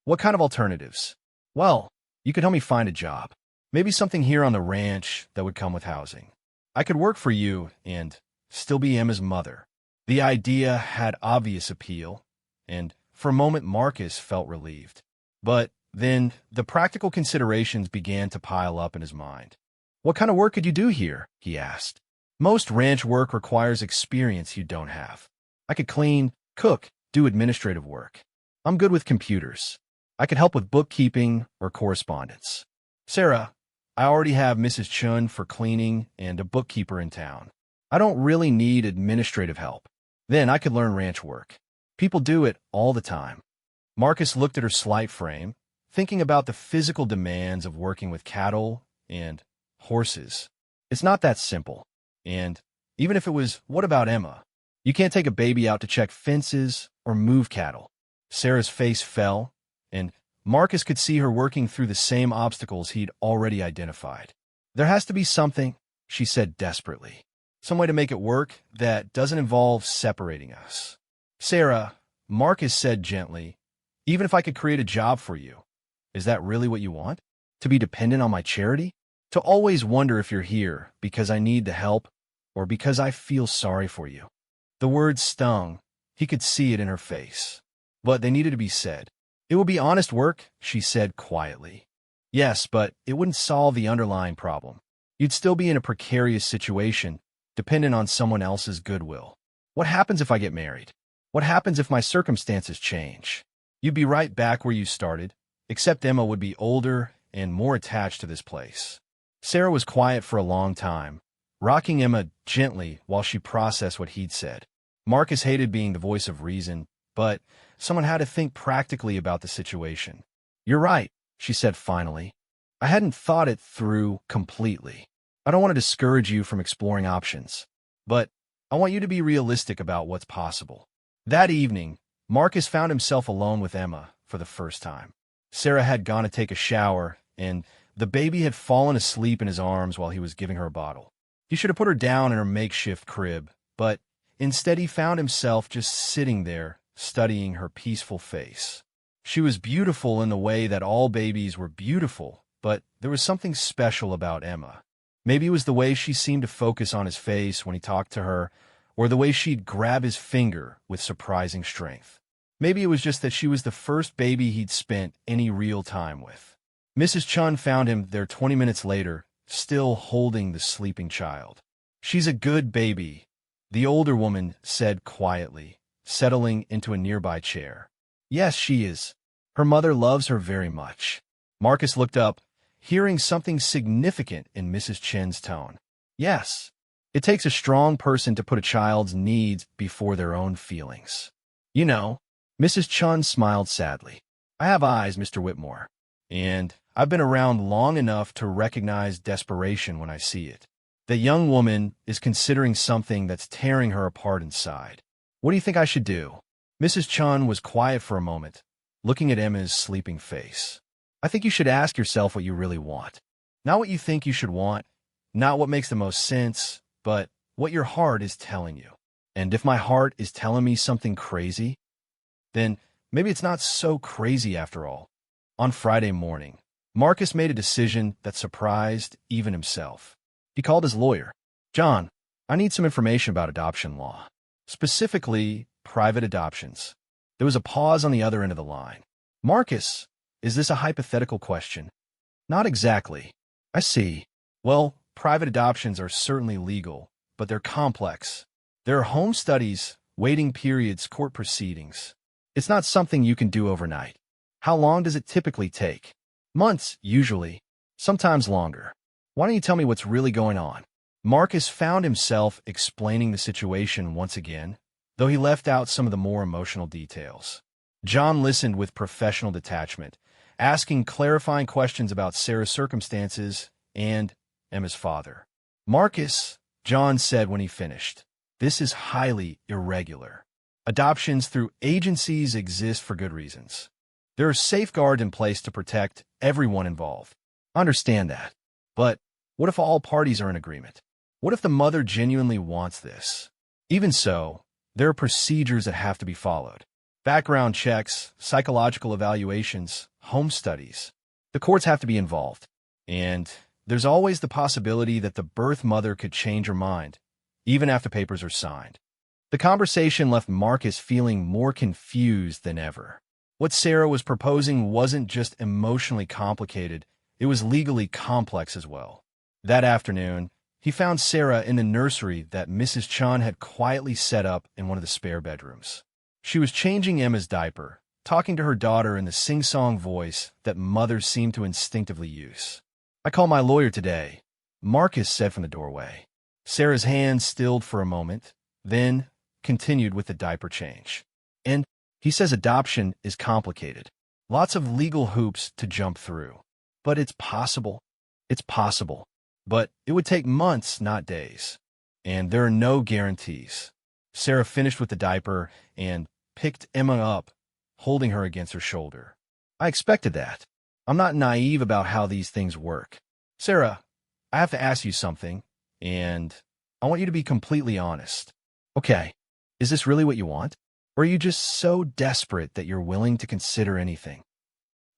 "What kind of alternatives?" "Well, you could help me find a job. Maybe something here on the ranch that would come with housing. I could work for you and still be Emma's mother." The idea had obvious appeal, and for a moment Marcus felt relieved. But Then the practical considerations began to pile up in his mind. What kind of work could you do here? He asked. Most ranch work requires experience you don't have. I could clean, cook, do administrative work. I'm good with computers. I could help with bookkeeping or correspondence. Sarah, I already have Mrs. Chun for cleaning and a bookkeeper in town. I don't really need administrative help. Then I could learn ranch work. People do it all the time. Marcus looked at her slight frame, thinking about the physical demands of working with cattle and horses. It's not that simple. And even if it was, what about Emma? You can't take a baby out to check fences or move cattle. Sarah's face fell, and Marcus could see her working through the same obstacles he'd already identified. There has to be something, she said desperately. Some way to make it work that doesn't involve separating us. Sarah, Marcus said gently, even if I could create a job for you, is that really what you want? To be dependent on my charity? To always wonder if you're here because I need the help or because I feel sorry for you? The words stung. He could see it in her face. But they needed to be said. It would be honest work, she said quietly. Yes, but it wouldn't solve the underlying problem. You'd still be in a precarious situation, dependent on someone else's goodwill. What happens if I get married? What happens if my circumstances change? You'd be right back where you started, except Emma would be older and more attached to this place. Sarah was quiet for a long time, rocking Emma gently while she processed what he'd said. Marcus hated being the voice of reason, but someone had to think practically about the situation. You're right, she said finally. I hadn't thought it through completely. I don't want to discourage you from exploring options, but I want you to be realistic about what's possible. That evening, Marcus found himself alone with Emma for the first time. Sarah had gone to take a shower, and the baby had fallen asleep in his arms while he was giving her a bottle. He should have put her down in her makeshift crib, but instead he found himself just sitting there, studying her peaceful face. She was beautiful in the way that all babies were beautiful, but there was something special about Emma. Maybe it was the way she seemed to focus on his face when he talked to her, or the way she'd grab his finger with surprising strength. Maybe it was just that she was the first baby he'd spent any real time with. Mrs. Chun found him there 20 minutes later, still holding the sleeping child. She's a good baby, the older woman said quietly, settling into a nearby chair. Yes, she is. Her mother loves her very much. Marcus looked up, hearing something significant in Mrs. Chen's tone. Yes, it takes a strong person to put a child's needs before their own feelings. You know, Mrs. Chun smiled sadly. I have eyes, Mr. Whitmore, and I've been around long enough to recognize desperation when I see it. The young woman is considering something that's tearing her apart inside. What do you think I should do? Mrs. Chun was quiet for a moment, looking at Emma's sleeping face. I think you should ask yourself what you really want. Not what you think you should want, not what makes the most sense, but what your heart is telling you. And if my heart is telling me something crazy, then maybe it's not so crazy after all. On Friday morning, Marcus made a decision that surprised even himself. He called his lawyer. John, I need some information about adoption law, specifically private adoptions. There was a pause on the other end of the line. Marcus, is this a hypothetical question? Not exactly. I see. Well, private adoptions are certainly legal, but they're complex. There are home studies, waiting periods, court proceedings. It's not something you can do overnight. How long does it typically take? Months, usually. Sometimes longer. Why don't you tell me what's really going on? Marcus found himself explaining the situation once again, though he left out some of the more emotional details. John listened with professional detachment, asking clarifying questions about Sarah's circumstances and Emma's father. Marcus, John said when he finished, this is highly irregular. Adoptions through agencies exist for good reasons. There are safeguards in place to protect everyone involved. Understand that. But what if all parties are in agreement? What if the mother genuinely wants this? Even so, there are procedures that have to be followed. Background checks, psychological evaluations, home studies. The courts have to be involved. And there's always the possibility that the birth mother could change her mind, even after papers are signed. The conversation left Marcus feeling more confused than ever. What Sarah was proposing wasn't just emotionally complicated, it was legally complex as well. That afternoon, he found Sarah in the nursery that Mrs. Chan had quietly set up in one of the spare bedrooms. She was changing Emma's diaper, talking to her daughter in the sing-song voice that mothers seem to instinctively use. "I call my lawyer today," Marcus said from the doorway. Sarah's hand stilled for a moment, then continued with the diaper change. "And he says adoption is complicated. Lots of legal hoops to jump through. But it's possible. It's possible. But it would take months, not days. And there are no guarantees." Sarah finished with the diaper and picked Emma up, holding her against her shoulder. "I expected that. I'm not naive about how these things work. Sarah, I have to ask you something, and I want you to be completely honest. Okay, is this really what you want? Or are you just so desperate that you're willing to consider anything?"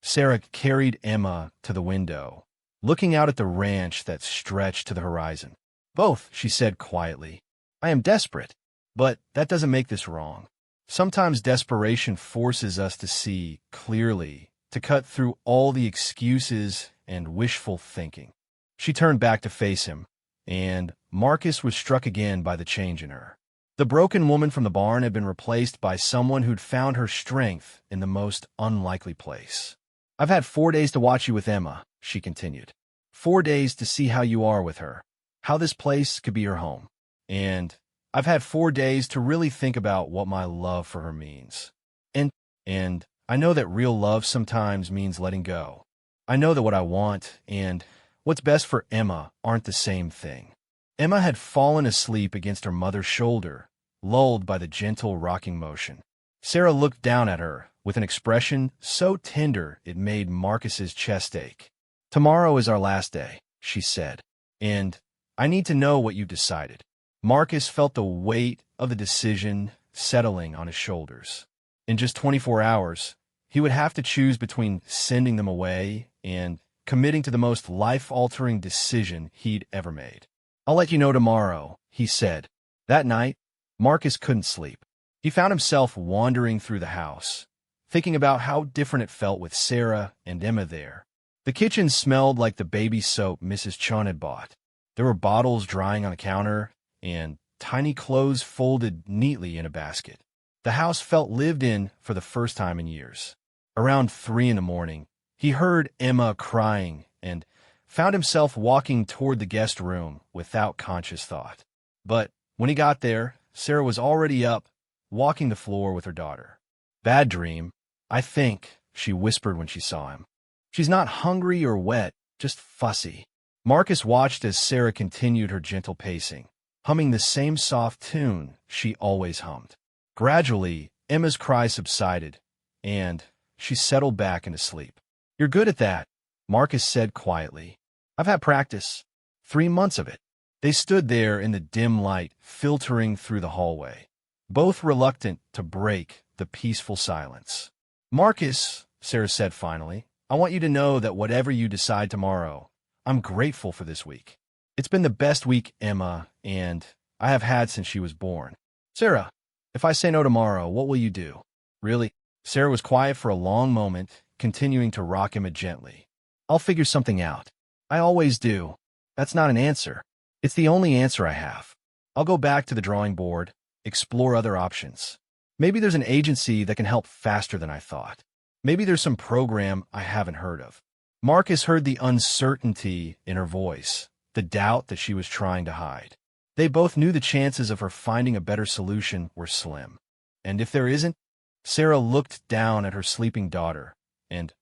Sarah carried Emma to the window, looking out at the ranch that stretched to the horizon. "Both," she said quietly. "I am desperate, but that doesn't make this wrong. Sometimes desperation forces us to see clearly, to cut through all the excuses and wishful thinking." She turned back to face him, and Marcus was struck again by the change in her. The broken woman from the barn had been replaced by someone who'd found her strength in the most unlikely place. "I've had 4 days to watch you with Emma," she continued. 4 days to see how you are with her, how this place could be your home. And I've had 4 days to really think about what my love for her means. And I know that real love sometimes means letting go. I know that what I want and what's best for Emma aren't the same thing." Emma had fallen asleep against her mother's shoulder, lulled by the gentle rocking motion. Sarah looked down at her with an expression so tender it made Marcus's chest ache. "Tomorrow is our last day," she said, "and I need to know what you've decided." Marcus felt the weight of the decision settling on his shoulders. In just 24 hours, he would have to choose between sending them away and committing to the most life-altering decision he'd ever made. "I'll let you know tomorrow," he said. That night, Marcus couldn't sleep. He found himself wandering through the house, thinking about how different it felt with Sarah and Emma there. The kitchen smelled like the baby soap Mrs. Chun had bought. There were bottles drying on the counter and tiny clothes folded neatly in a basket. The house felt lived in for the first time in years. Around 3 in the morning, he heard Emma crying and found himself walking toward the guest room without conscious thought. But when he got there, Sarah was already up, walking the floor with her daughter. "Bad dream, I think," she whispered when she saw him. "She's not hungry or wet, just fussy." Marcus watched as Sarah continued her gentle pacing, humming the same soft tune she always hummed. Gradually, Emma's cry subsided, and she settled back into sleep. "You're good at that," Marcus said quietly. "I've had practice. 3 months of it." They stood there in the dim light filtering through the hallway, both reluctant to break the peaceful silence. "Marcus," Sarah said finally, "I want you to know that whatever you decide tomorrow, I'm grateful for this week. It's been the best week Emma and I have had since she was born." "Sarah, if I say no tomorrow, what will you do?" "Really?" Sarah was quiet for a long moment, continuing to rock Emma gently. "I'll figure something out. I always do. That's not an answer. It's the only answer I have. I'll go back to the drawing board, explore other options. Maybe there's an agency that can help faster than I thought. Maybe there's some program I haven't heard of." Marcus heard the uncertainty in her voice, the doubt that she was trying to hide. They both knew the chances of her finding a better solution were slim. And if there isn't, Sarah looked down at her sleeping daughter, and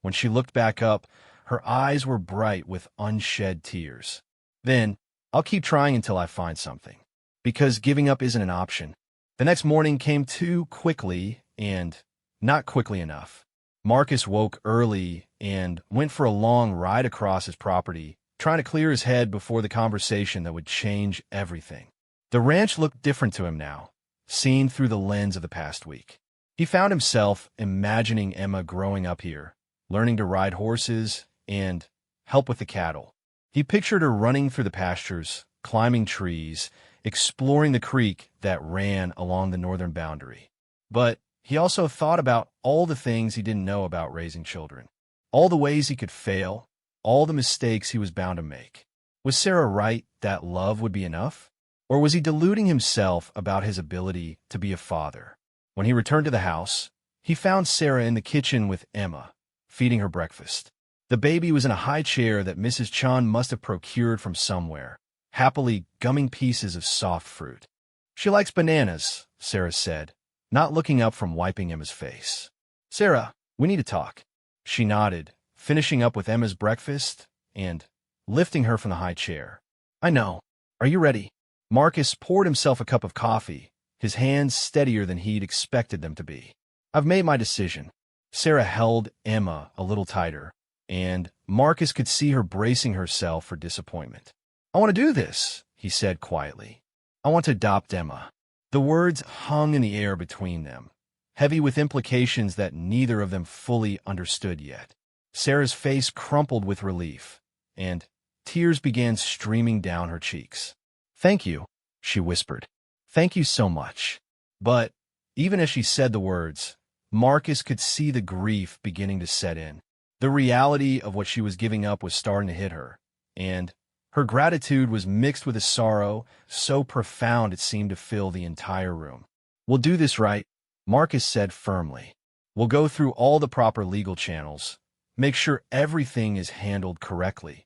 when she looked back up, her eyes were bright with unshed tears. "Then, I'll keep trying until I find something. Because giving up isn't an option." The next morning came too quickly and not quickly enough. Marcus woke early and went for a long ride across his property, trying to clear his head before the conversation that would change everything. The ranch looked different to him now, seen through the lens of the past week. He found himself imagining Emma growing up here, learning to ride horses and help with the cattle. He pictured her running through the pastures, climbing trees, exploring the creek that ran along the northern boundary. But he also thought about all the things he didn't know about raising children, all the ways he could fail, all the mistakes he was bound to make. Was Sarah right that love would be enough? Or was he deluding himself about his ability to be a father? When he returned to the house, he found Sarah in the kitchen with Emma, feeding her breakfast. The baby was in a high chair that Mrs. Chan must have procured from somewhere, happily gumming pieces of soft fruit. "She likes bananas," Sarah said, not looking up from wiping Emma's face. "Sarah, we need to talk." She nodded, finishing up with Emma's breakfast and lifting her from the high chair. "I know. Are you ready?" Marcus poured himself a cup of coffee, his hands steadier than he'd expected them to be. "I've made my decision." Sarah held Emma a little tighter, and Marcus could see her bracing herself for disappointment. "I want to do this," he said quietly. "I want to adopt Emma." The words hung in the air between them, heavy with implications that neither of them fully understood yet. Sarah's face crumpled with relief, and tears began streaming down her cheeks. "Thank you," she whispered. "Thank you so much." But even as she said the words, Marcus could see the grief beginning to set in. The reality of what she was giving up was starting to hit her, and her gratitude was mixed with a sorrow so profound it seemed to fill the entire room. "We'll do this right," Marcus said firmly. "We'll go through all the proper legal channels, make sure everything is handled correctly."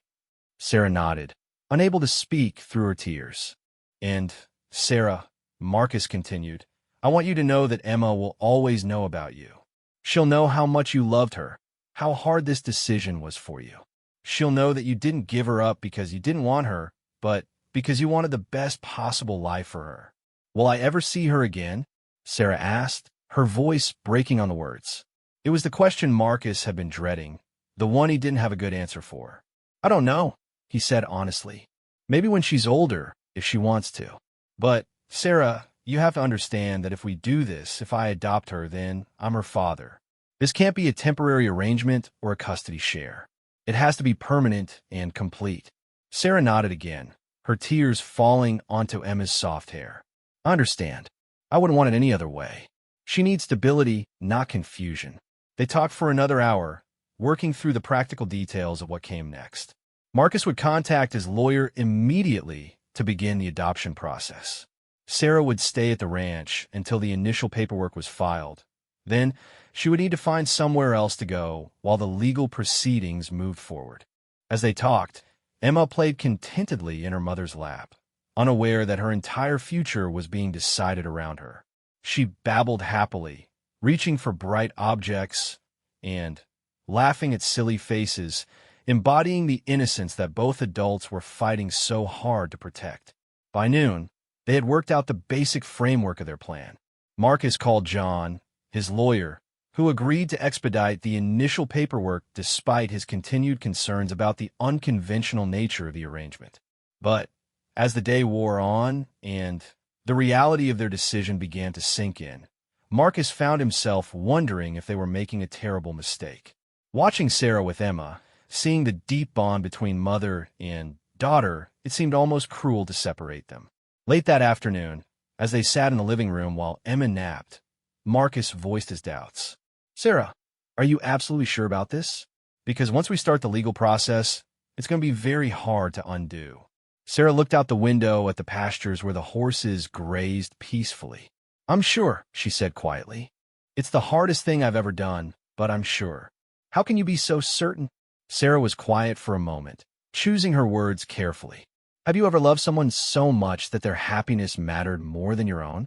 Sarah nodded, unable to speak through her tears. "And, Sarah," Marcus continued, "I want you to know that Emma will always know about you. She'll know how much you loved her, how hard this decision was for you. She'll know that you didn't give her up because you didn't want her, but because you wanted the best possible life for her." "Will I ever see her again?" Sarah asked, her voice breaking on the words. It was the question Marcus had been dreading, the one he didn't have a good answer for. "I don't know," he said honestly. "Maybe when she's older, if she wants to. But, Sarah, you have to understand that if we do this, if I adopt her, then I'm her father. This can't be a temporary arrangement or a custody share. It has to be permanent and complete." Sarah nodded again, her tears falling onto Emma's soft hair. "I understand. I wouldn't want it any other way. She needs stability, not confusion." They talked for another hour, working through the practical details of what came next. Marcus would contact his lawyer immediately to begin the adoption process. Sarah would stay at the ranch until the initial paperwork was filed. Then she would need to find somewhere else to go while the legal proceedings moved forward. As they talked, Emma played contentedly in her mother's lap, unaware that her entire future was being decided around her. She babbled happily, reaching for bright objects and laughing at silly faces, embodying the innocence that both adults were fighting so hard to protect. By noon, they had worked out the basic framework of their plan. Marcus called John, his lawyer, who agreed to expedite the initial paperwork despite his continued concerns about the unconventional nature of the arrangement. But as the day wore on and the reality of their decision began to sink in, Marcus found himself wondering if they were making a terrible mistake. Watching Sarah with Emma, seeing the deep bond between mother and daughter, it seemed almost cruel to separate them. Late that afternoon, as they sat in the living room while Emma napped, Marcus voiced his doubts. "Sarah, are you absolutely sure about this? Because once we start the legal process, it's going to be very hard to undo." Sarah looked out the window at the pastures where the horses grazed peacefully. "I'm sure," she said quietly. "It's the hardest thing I've ever done, but I'm sure." "How can you be so certain?" Sarah was quiet for a moment, choosing her words carefully. "Have you ever loved someone so much that their happiness mattered more than your own?"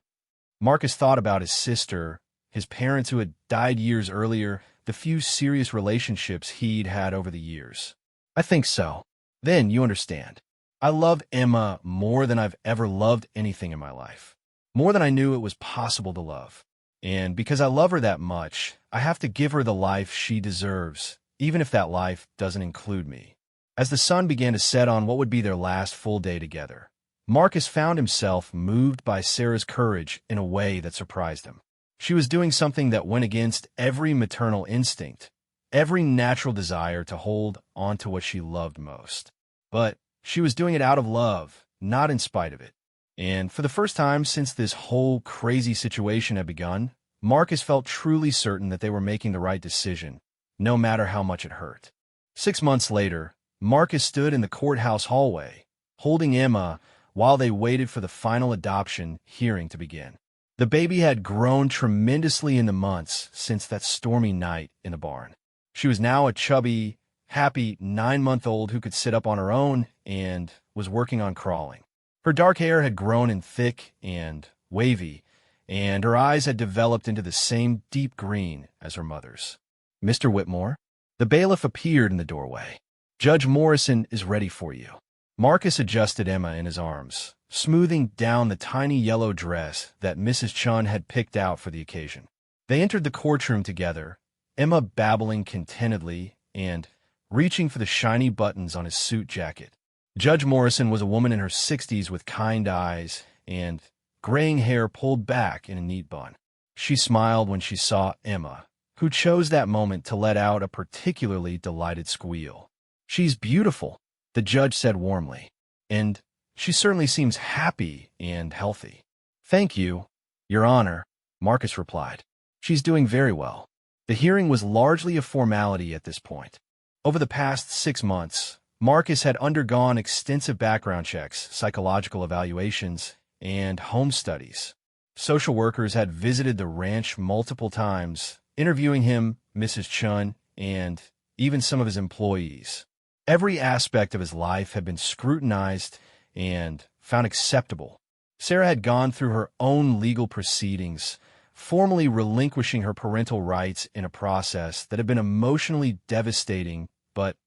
Marcus thought about his sister, his parents who had died years earlier, the few serious relationships he'd had over the years. "I think so. Then you understand. I loved Emma more than I've ever loved anything in my life. More than I knew it was possible to love. And because I love her that much, I have to give her the life she deserves, even if that life doesn't include me." As the sun began to set on what would be their last full day together, Marcus found himself moved by Sarah's courage in a way that surprised him. She was doing something that went against every maternal instinct, every natural desire to hold on to what she loved most. But she was doing it out of love, not in spite of it. And for the first time since this whole crazy situation had begun, Marcus felt truly certain that they were making the right decision, no matter how much it hurt. 6 months later, Marcus stood in the courthouse hallway, holding Emma while they waited for the final adoption hearing to begin. The baby had grown tremendously in the months since that stormy night in the barn. She was now a chubby, happy 9-month-old who could sit up on her own and was working on crawling. Her dark hair had grown in thick and wavy, and her eyes had developed into the same deep green as her mother's. "Mr. Whitmore?" The bailiff appeared in the doorway. "Judge Morrison is ready for you." Marcus adjusted Emma in his arms, smoothing down the tiny yellow dress that Mrs. Chun had picked out for the occasion. They entered the courtroom together, Emma babbling contentedly and reaching for the shiny buttons on his suit jacket. Judge Morrison was a woman in her 60s with kind eyes and graying hair pulled back in a neat bun. She smiled when she saw Emma, who chose that moment to let out a particularly delighted squeal. "She's beautiful," the judge said warmly, "and she certainly seems happy and healthy." "Thank you, Your Honor," Marcus replied. "She's doing very well." The hearing was largely a formality at this point. Over the past 6 months, Marcus had undergone extensive background checks, psychological evaluations, and home studies. Social workers had visited the ranch multiple times, interviewing him, Mrs. Chun, and even some of his employees. Every aspect of his life had been scrutinized and found acceptable. Sarah had gone through her own legal proceedings, formally relinquishing her parental rights in a process that had been emotionally devastating but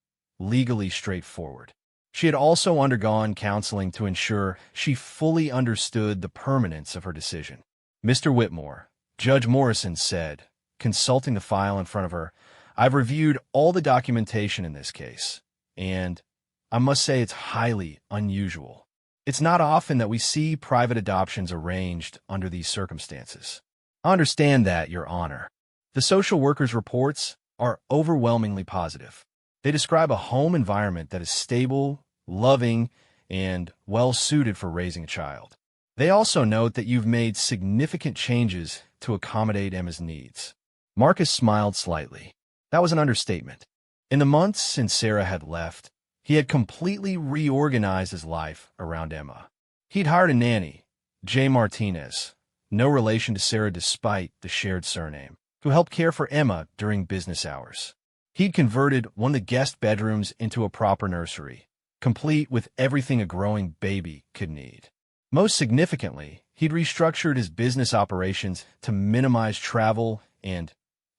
legally straightforward. She had also undergone counseling to ensure she fully understood the permanence of her decision. "Mr. Whitmore," Judge Morrison said, consulting the file in front of her, "I've reviewed all the documentation in this case, and I must say it's highly unusual. It's not often that we see private adoptions arranged under these circumstances." "I understand that, Your Honor." The social workers' reports are overwhelmingly positive. They describe a home environment that is stable, loving, and well-suited for raising a child. They also note that you've made significant changes to accommodate Emma's needs. Marcus smiled slightly. That was an understatement. In the months since Sarah had left, he had completely reorganized his life around Emma. He'd hired a nanny, Jay Martinez, no relation to Sarah despite the shared surname, who helped care for Emma during business hours. He'd converted one of the guest bedrooms into a proper nursery, complete with everything a growing baby could need. Most significantly, he'd restructured his business operations to minimize travel and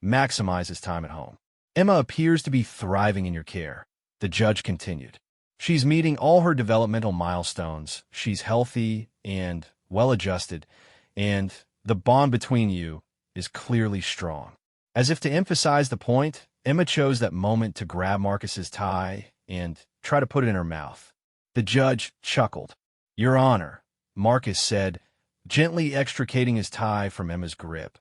maximize his time at home. "Emma appears to be thriving in your care," the judge continued. "She's meeting all her developmental milestones, she's healthy and well-adjusted, and the bond between you is clearly strong." As if to emphasize the point, Emma chose that moment to grab Marcus's tie and try to put it in her mouth. The judge chuckled. "Your Honor," Marcus said, gently extricating his tie from Emma's grip,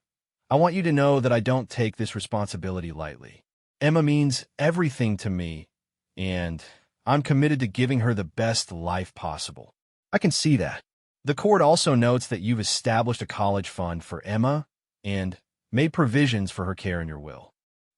"I want you to know that I don't take this responsibility lightly. Emma means everything to me, and I'm committed to giving her the best life possible." "I can see that." The court also notes that you've established a college fund for Emma and made provisions for her care in your will.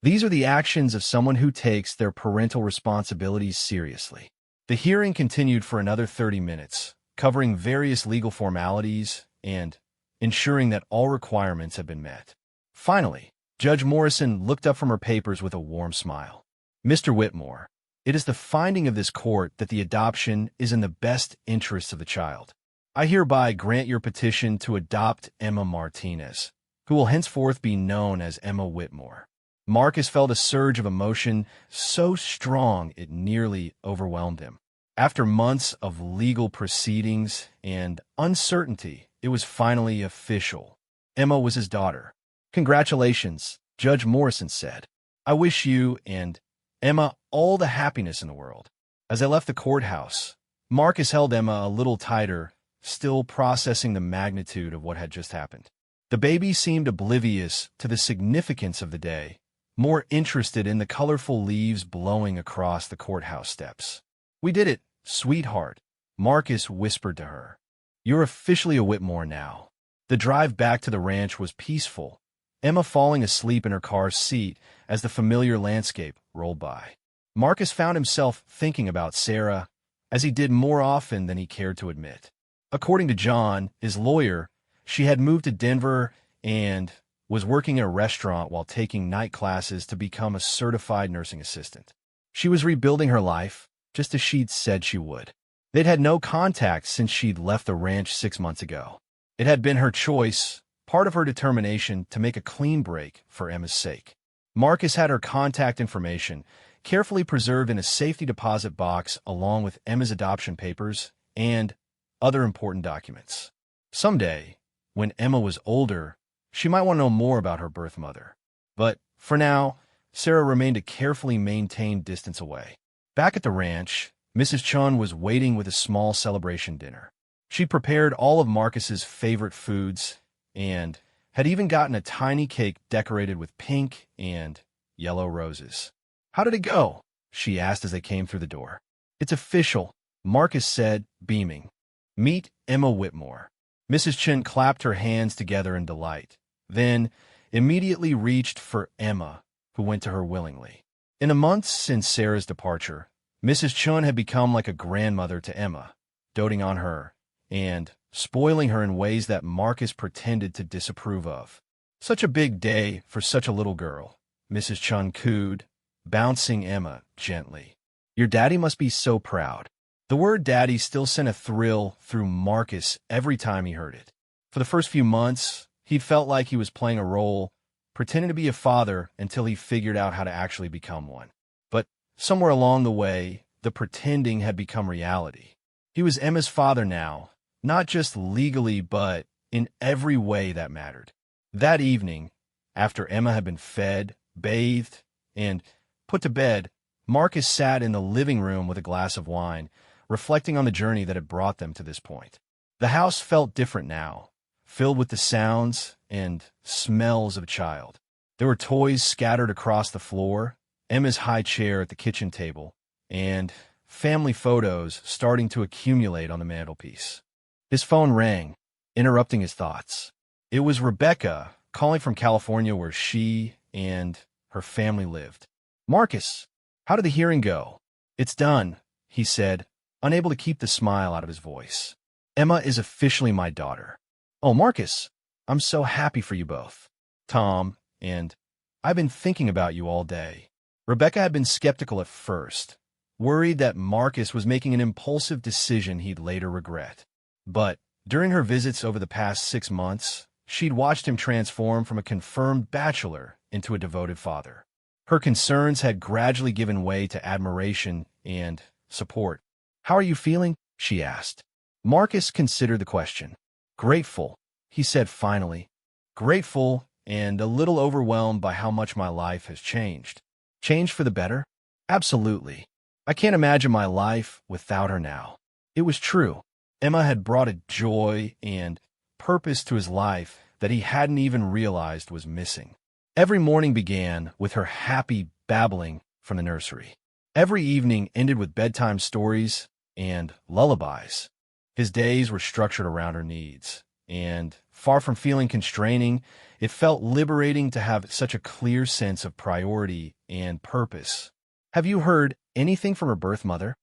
These are the actions of someone who takes their parental responsibilities seriously. The hearing continued for another 30 minutes, covering various legal formalities and ensuring that all requirements have been met. Finally, Judge Morrison looked up from her papers with a warm smile. "Mr. Whitmore, it is the finding of this court that the adoption is in the best interests of the child. I hereby grant your petition to adopt Emma Martinez, who will henceforth be known as Emma Whitmore." Marcus felt a surge of emotion so strong it nearly overwhelmed him. After months of legal proceedings and uncertainty, it was finally official. Emma was his daughter. "Congratulations," Judge Morrison said. "I wish you and Emma all the happiness in the world." As they left the courthouse, Marcus held Emma a little tighter, still processing the magnitude of what had just happened. The baby seemed oblivious to the significance of the day, more interested in the colorful leaves blowing across the courthouse steps. "We did it, sweetheart," Marcus whispered to her. "You're officially a Whitmore now." The drive back to the ranch was peaceful, Emma falling asleep in her car's seat as the familiar landscape rolled by. Marcus found himself thinking about Sarah, as he did more often than he cared to admit. According to John, his lawyer, she had moved to Denver and was working in a restaurant while taking night classes to become a certified nursing assistant. She was rebuilding her life, just as she'd said she would. They'd had no contact since she'd left the ranch 6 months ago. It had been her choice, part of her determination to make a clean break for Emma's sake. Marcus had her contact information, carefully preserved in a safety deposit box along with Emma's adoption papers and other important documents. Someday, when Emma was older, she might want to know more about her birth mother. But for now, Sarah remained a carefully maintained distance away. Back at the ranch, Mrs. Chun was waiting with a small celebration dinner. She'd prepared all of Marcus's favorite foods and had even gotten a tiny cake decorated with pink and yellow roses. "How did it go?" she asked as they came through the door. "It's official," Marcus said, beaming. "Meet Emma Whitmore." Mrs. Chin clapped her hands together in delight, then immediately reached for Emma, who went to her willingly. In the months since Sarah's departure, Mrs. Chun had become like a grandmother to Emma, doting on her and spoiling her in ways that Marcus pretended to disapprove of. "Such a big day for such a little girl," Mrs. Chun cooed, bouncing Emma gently. "Your daddy must be so proud." The word daddy still sent a thrill through Marcus every time he heard it. For the first few months, he felt like he was playing a role, pretending to be a father until he figured out how to actually become one. But somewhere along the way, the pretending had become reality. He was Emma's father now, not just legally, but in every way that mattered. That evening, after Emma had been fed, bathed, and put to bed, Marcus sat in the living room with a glass of wine, reflecting on the journey that had brought them to this point. The house felt different now, filled with the sounds and smells of a child. There were toys scattered across the floor, Emma's high chair at the kitchen table, and family photos starting to accumulate on the mantelpiece. His phone rang, interrupting his thoughts. It was Rebecca, calling from California where she and her family lived. "Marcus, how did the hearing go?" "It's done," he said, unable to keep the smile out of his voice. "Emma is officially my daughter." "Oh, Marcus, I'm so happy for you both." "Tom, and I've been thinking about you all day." Rebecca had been skeptical at first, worried that Marcus was making an impulsive decision he'd later regret. But during her visits over the past 6 months, she'd watched him transform from a confirmed bachelor into a devoted father. Her concerns had gradually given way to admiration and support. "How are you feeling?" she asked. Marcus considered the question. "Grateful," he said finally. "Grateful and a little overwhelmed by how much my life has changed." "Changed for the better?" "Absolutely. I can't imagine my life without her now." It was true. Emma had brought a joy and purpose to his life that he hadn't even realized was missing. Every morning began with her happy babbling from the nursery. Every evening ended with bedtime stories and lullabies. His days were structured around her needs, and far from feeling constraining, it felt liberating to have such a clear sense of priority and purpose. "Have you heard anything from her birth mother?"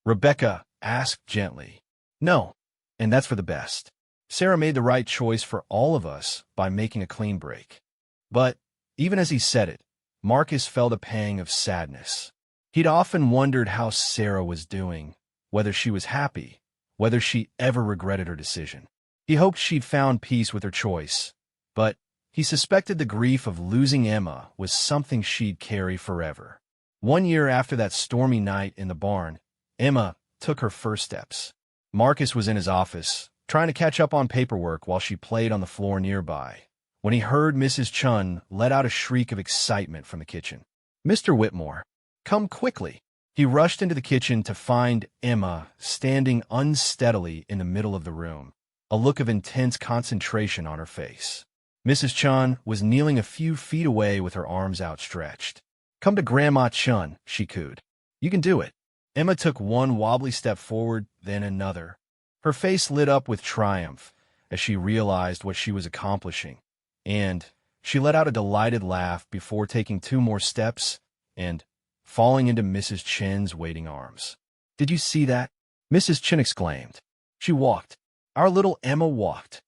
Rebecca asked gently. "No, and that's for the best. Sarah made the right choice for all of us by making a clean break." But even as he said it, Marcus felt a pang of sadness. He'd often wondered how Sarah was doing, whether she was happy, whether she ever regretted her decision. He hoped she'd found peace with her choice, but he suspected the grief of losing Emma was something she'd carry forever. 1 year after that stormy night in the barn, Emma took her first steps. Marcus was in his office, trying to catch up on paperwork while she played on the floor nearby, when he heard Mrs. Chun let out a shriek of excitement from the kitchen. "Mr. Whitmore, come quickly." He rushed into the kitchen to find Emma standing unsteadily in the middle of the room, a look of intense concentration on her face. Mrs. Chun was kneeling a few feet away with her arms outstretched. "Come to Grandma Chun," she cooed. "You can do it." Emma took one wobbly step forward, then another. Her face lit up with triumph as she realized what she was accomplishing, and She let out a delighted laugh before taking 2 more steps and falling into Mrs. Chen's waiting arms. "Did you see that?" Mrs. Chen exclaimed. "She walked. Our little Emma walked."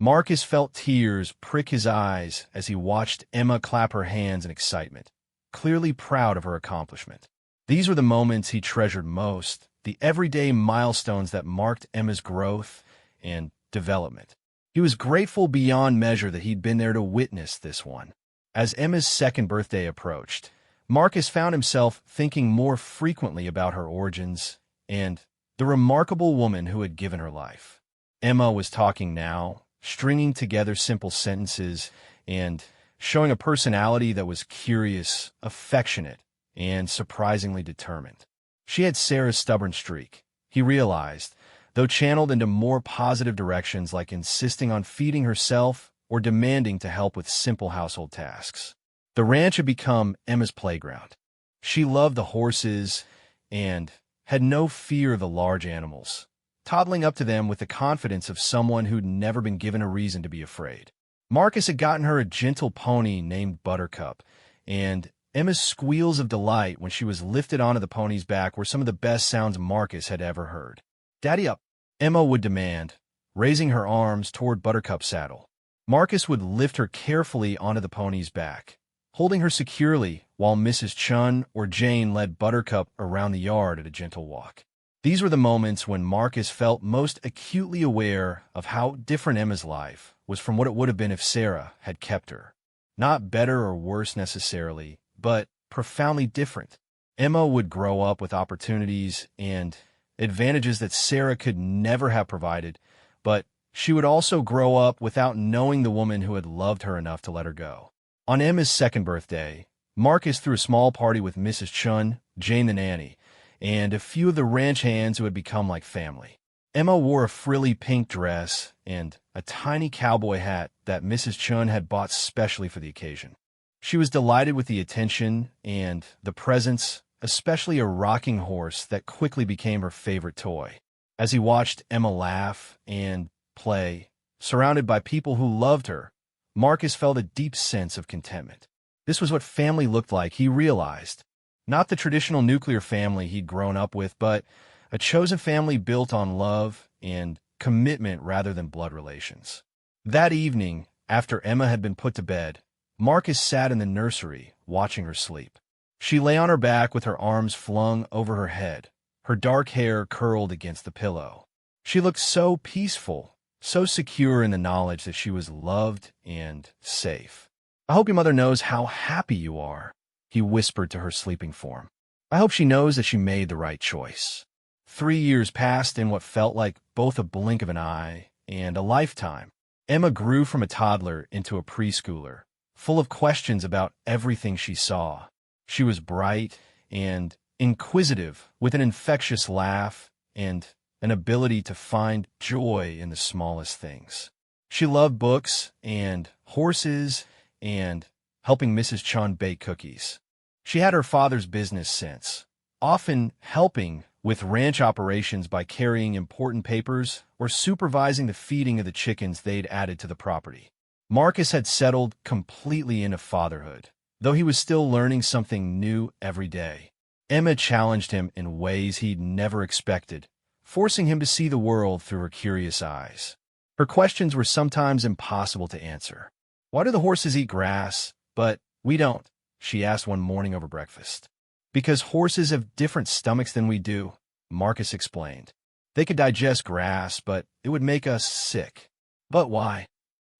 Marcus felt tears prick his eyes as he watched Emma clap her hands in excitement, clearly proud of her accomplishment. These were the moments he treasured most, the everyday milestones that marked Emma's growth and development. He was grateful beyond measure that he'd been there to witness this one. As Emma's second birthday approached, Marcus found himself thinking more frequently about her origins and the remarkable woman who had given her life. Emma was talking now, stringing together simple sentences and showing a personality that was curious, affectionate, and surprisingly determined. She had Sarah's stubborn streak, he realized, though channeled into more positive directions like insisting on feeding herself or demanding to help with simple household tasks. The ranch had become Emma's playground. She loved the horses and had no fear of the large animals, toddling up to them with the confidence of someone who'd never been given a reason to be afraid. Marcus had gotten her a gentle pony named Buttercup, and Emma's squeals of delight when she was lifted onto the pony's back were some of the best sounds Marcus had ever heard. "Daddy up," Emma would demand, raising her arms toward Buttercup's saddle. Marcus would lift her carefully onto the pony's back, holding her securely while Mrs. Chun or Jane led Buttercup around the yard at a gentle walk. These were the moments when Marcus felt most acutely aware of how different Emma's life was from what it would have been if Sarah had kept her. Not better or worse necessarily, but profoundly different. Emma would grow up with opportunities and advantages that Sarah could never have provided, but she would also grow up without knowing the woman who had loved her enough to let her go. On Emma's second birthday, Marcus threw a small party with Mrs. Chun, Jane the nanny, and a few of the ranch hands who had become like family. Emma wore a frilly pink dress and a tiny cowboy hat that Mrs. Chun had bought specially for the occasion. She was delighted with the attention and the presents, especially a rocking horse that quickly became her favorite toy. As he watched Emma laugh and play, surrounded by people who loved her, Marcus felt a deep sense of contentment. This was what family looked like, he realized. Not the traditional nuclear family he'd grown up with, but a chosen family built on love and commitment rather than blood relations. That evening, after Emma had been put to bed, Marcus sat in the nursery, watching her sleep. She lay on her back with her arms flung over her head, her dark hair curled against the pillow. She looked so peaceful, so secure in the knowledge that she was loved and safe. "I hope your mother knows how happy you are," he whispered to her sleeping form. "I hope she knows that she made the right choice." 3 years passed in what felt like both a blink of an eye and a lifetime. Emma grew from a toddler into a preschooler, full of questions about everything she saw. She was bright and inquisitive, with an infectious laugh and an ability to find joy in the smallest things. She loved books and horses and helping Mrs. Chun bake cookies. She had her father's business sense, often helping with ranch operations by carrying important papers or supervising the feeding of the chickens they'd added to the property. Marcus had settled completely into fatherhood, though he was still learning something new every day. Emma challenged him in ways he'd never expected, forcing him to see the world through her curious eyes. Her questions were sometimes impossible to answer. "Why do the horses eat grass, but we don't?" she asked one morning over breakfast. "Because horses have different stomachs than we do," Marcus explained. "They could digest grass, but it would make us sick." "But why?"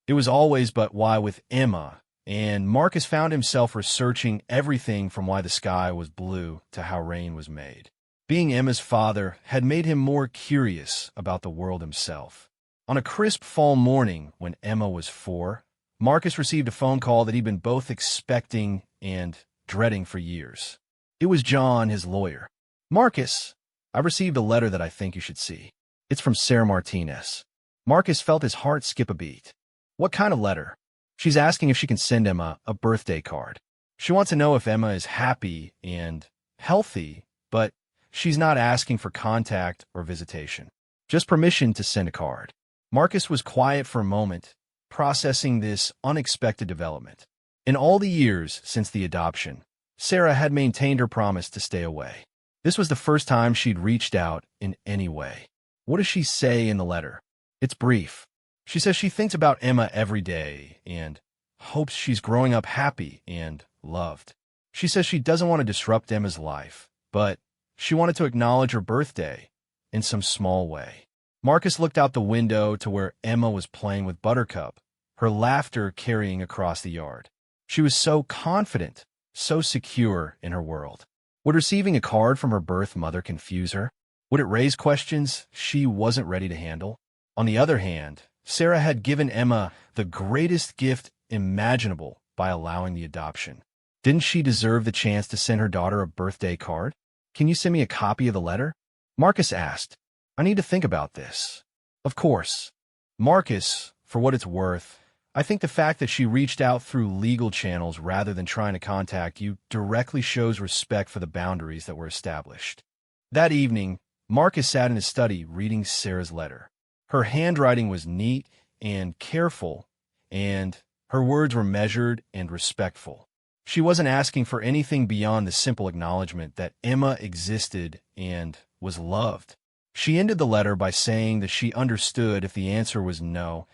It was always but why with Emma, and Marcus found himself researching everything from why the sky was blue to how rain was made. Being Emma's father had made him more curious about the world himself. On a crisp fall morning when Emma was 4, Marcus received a phone call that he'd been both expecting and dreading for years. It was John, his lawyer. "Marcus, I received a letter that I think you should see. It's from Sarah Martinez." Marcus felt his heart skip a beat. "What kind of letter?" "She's asking if she can send Emma a birthday card. She wants to know if Emma is happy and healthy, but she's not asking for contact or visitation. Just permission to send a card." Marcus was quiet for a moment, processing this unexpected development. In all the years since the adoption, Sarah had maintained her promise to stay away. This was the first time she'd reached out in any way. What does she say in the letter? It's brief. She says she thinks about Emma every day and hopes she's growing up happy and loved. She says she doesn't want to disrupt Emma's life, but she wanted to acknowledge her birthday in some small way. Marcus looked out the window to where Emma was playing with Buttercup, her laughter carrying across the yard. She was so confident, so secure in her world. Would receiving a card from her birth mother confuse her? Would it raise questions she wasn't ready to handle? On the other hand, Sarah had given Emma the greatest gift imaginable by allowing the adoption. Didn't she deserve the chance to send her daughter a birthday card? Can you send me a copy of the letter? Marcus asked. I need to think about this. Of course. Marcus, for what it's worth, I think the fact that she reached out through legal channels rather than trying to contact you directly shows respect for the boundaries that were established. That evening, Marcus sat in his study reading Sarah's letter. Her handwriting was neat and careful, and her words were measured and respectful. She wasn't asking for anything beyond the simple acknowledgement that Emma existed and was loved. She ended the letter by saying that she understood if the answer was no,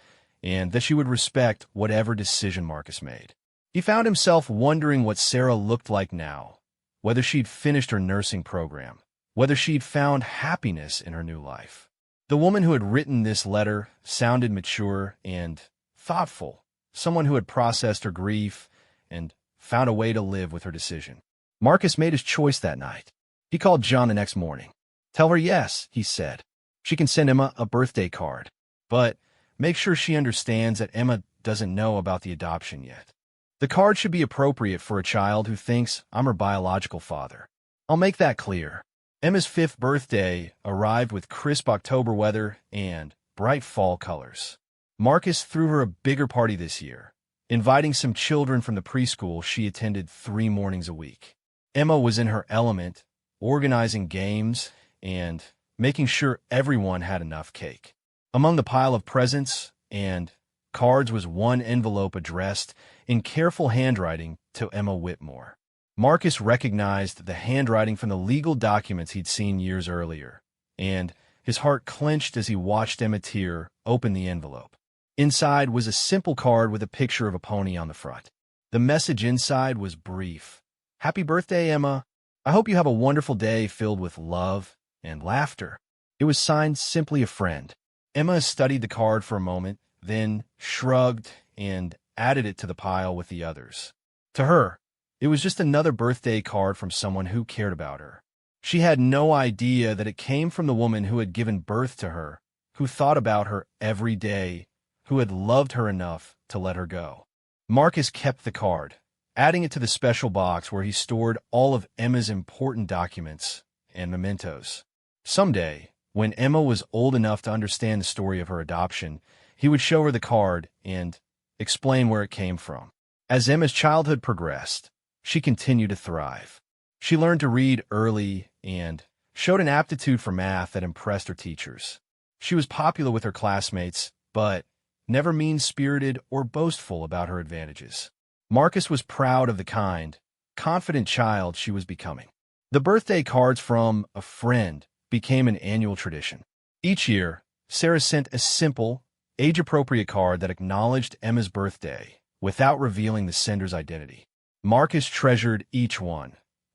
and that she would respect whatever decision Marcus made. He found himself wondering what Sarah looked like now, whether she'd finished her nursing program, whether she'd found happiness in her new life. The woman who had written this letter sounded mature and thoughtful, someone who had processed her grief and found a way to live with her decision. Marcus made his choice that night. He called John the next morning. Tell her yes, he said. She can send Emma a birthday card, but make sure she understands that Emma doesn't know about the adoption yet. The card should be appropriate for a child who thinks I'm her biological father. I'll make that clear. Emma's 5th birthday arrived with crisp October weather and bright fall colors. Marcus threw her a bigger party this year, inviting some children from the preschool she attended 3 mornings a week. Emma was in her element, organizing games and making sure everyone had enough cake. Among the pile of presents and cards was one envelope addressed in careful handwriting to Emma Whitmore. Marcus recognized the handwriting from the legal documents he'd seen years earlier, and his heart clenched as he watched Emma Tier open the envelope. Inside was a simple card with a picture of a pony on the front. The message inside was brief. Happy birthday, Emma. I hope you have a wonderful day filled with love and laughter. It was signed Simply a Friend. Emma studied the card for a moment, then shrugged and added it to the pile with the others. To her, it was just another birthday card from someone who cared about her. She had no idea that it came from the woman who had given birth to her, who thought about her every day, who had loved her enough to let her go. Marcus kept the card, adding it to the special box where he stored all of Emma's important documents and mementos. Someday, when Emma was old enough to understand the story of her adoption, he would show her the card and explain where it came from. As Emma's childhood progressed, she continued to thrive. She learned to read early and showed an aptitude for math that impressed her teachers. She was popular with her classmates, but never mean-spirited or boastful about her advantages. Marcus was proud of the kind, confident child she was becoming. The birthday cards from a friend became an annual tradition. Each year, Sarah sent a simple, age-appropriate card that acknowledged Emma's birthday without revealing the sender's identity. Marcus treasured each one,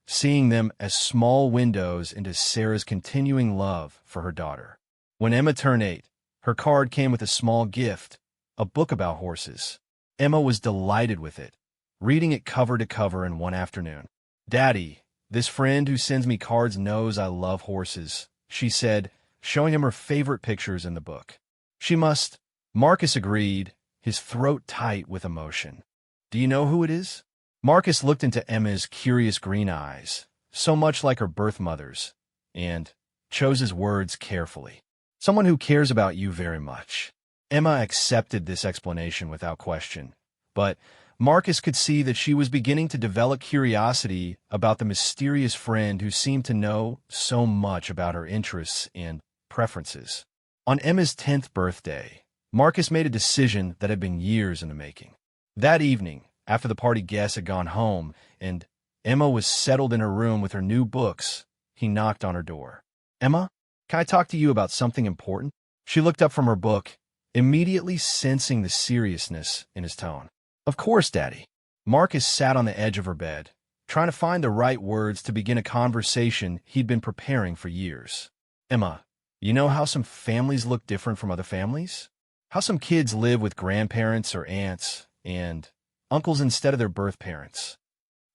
seeing them as small windows into Sarah's continuing love for her daughter. When Emma turned 8, her card came with a small gift, a book about horses. Emma was delighted with it, reading it cover to cover in one afternoon. "Daddy, this friend who sends me cards knows I love horses," she said, showing him her favorite pictures in the book. "She must," Marcus agreed, his throat tight with emotion. "Do you know who it is?" Marcus looked into Emma's curious green eyes, so much like her birth mother's, and chose his words carefully. "Someone who cares about you very much." Emma accepted this explanation without question, but Marcus could see that she was beginning to develop curiosity about the mysterious friend who seemed to know so much about her interests and preferences. On Emma's 10th birthday, Marcus made a decision that had been years in the making. That evening, after the party guests had gone home and Emma was settled in her room with her new books, he knocked on her door. "Emma, can I talk to you about something important?" She looked up from her book, immediately sensing the seriousness in his tone. "Of course, Daddy." Marcus sat on the edge of her bed, trying to find the right words to begin a conversation he'd been preparing for years. "Emma, you know how some families look different from other families? How some kids live with grandparents or aunts and uncles instead of their birth parents?"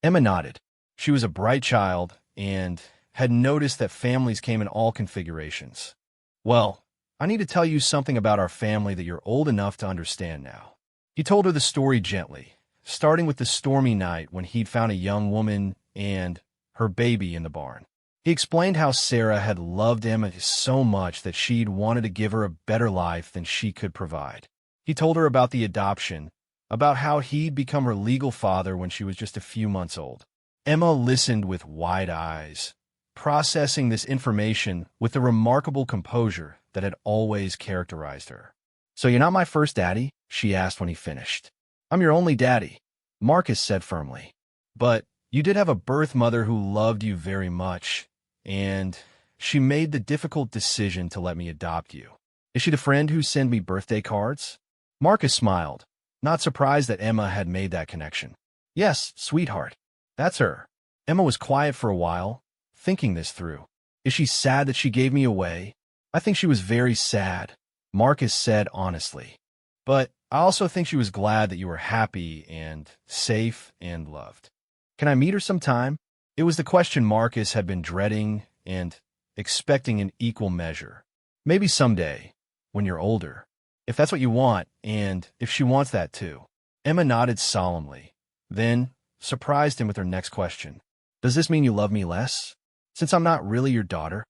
Emma nodded. She was a bright child and had noticed that families came in all configurations. "Well, I need to tell you something about our family that you're old enough to understand now." He told her the story gently, starting with the stormy night when he'd found a young woman and her baby in the barn. He explained how Sarah had loved Emma so much that she'd wanted to give her a better life than she could provide. He told her about the adoption, about how he'd become her legal father when she was just a few months old. Emma listened with wide eyes, processing this information with the remarkable composure that had always characterized her. "So you're not my first daddy?" she asked when he finished. "I'm your only daddy," Marcus said firmly. "But you did have a birth mother who loved you very much, and she made the difficult decision to let me adopt you. Is she the friend who sent me birthday cards?" Marcus smiled, not surprised that Emma had made that connection. "Yes, sweetheart, that's her." Emma was quiet for a while, thinking this through. "Is she sad that she gave me away?" "I think she was very sad," Marcus said honestly. "But I also think she was glad that you were happy and safe and loved." "Can I meet her sometime?" It was the question Marcus had been dreading and expecting in equal measure. "Maybe someday, when you're older, if that's what you want, and if she wants that too." Emma nodded solemnly, then surprised him with her next question. "Does this mean you love me less, since I'm not really your daughter?"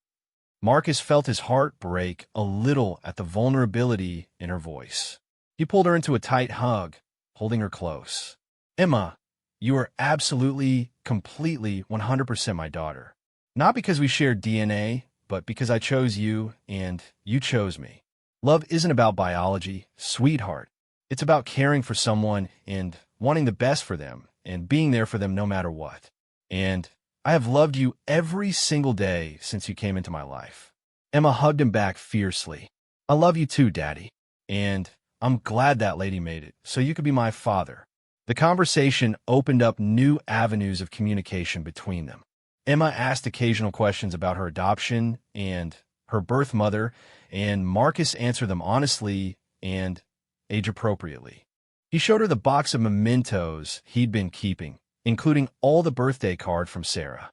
Marcus felt his heart break a little at the vulnerability in her voice. He pulled her into a tight hug, holding her close. "Emma, you are absolutely, completely, 100% my daughter. Not because we share DNA, but because I chose you and you chose me. Love isn't about biology, sweetheart. It's about caring for someone and wanting the best for them and being there for them no matter what. And I have loved you every single day since you came into my life." Emma hugged him back fiercely. "I love you too, Daddy. And I'm glad that lady made it, so you could be my father." The conversation opened up new avenues of communication between them. Emma asked occasional questions about her adoption and her birth mother, and Marcus answered them honestly and age-appropriately. He showed her the box of mementos he'd been keeping, including all the birthday card from Sarah.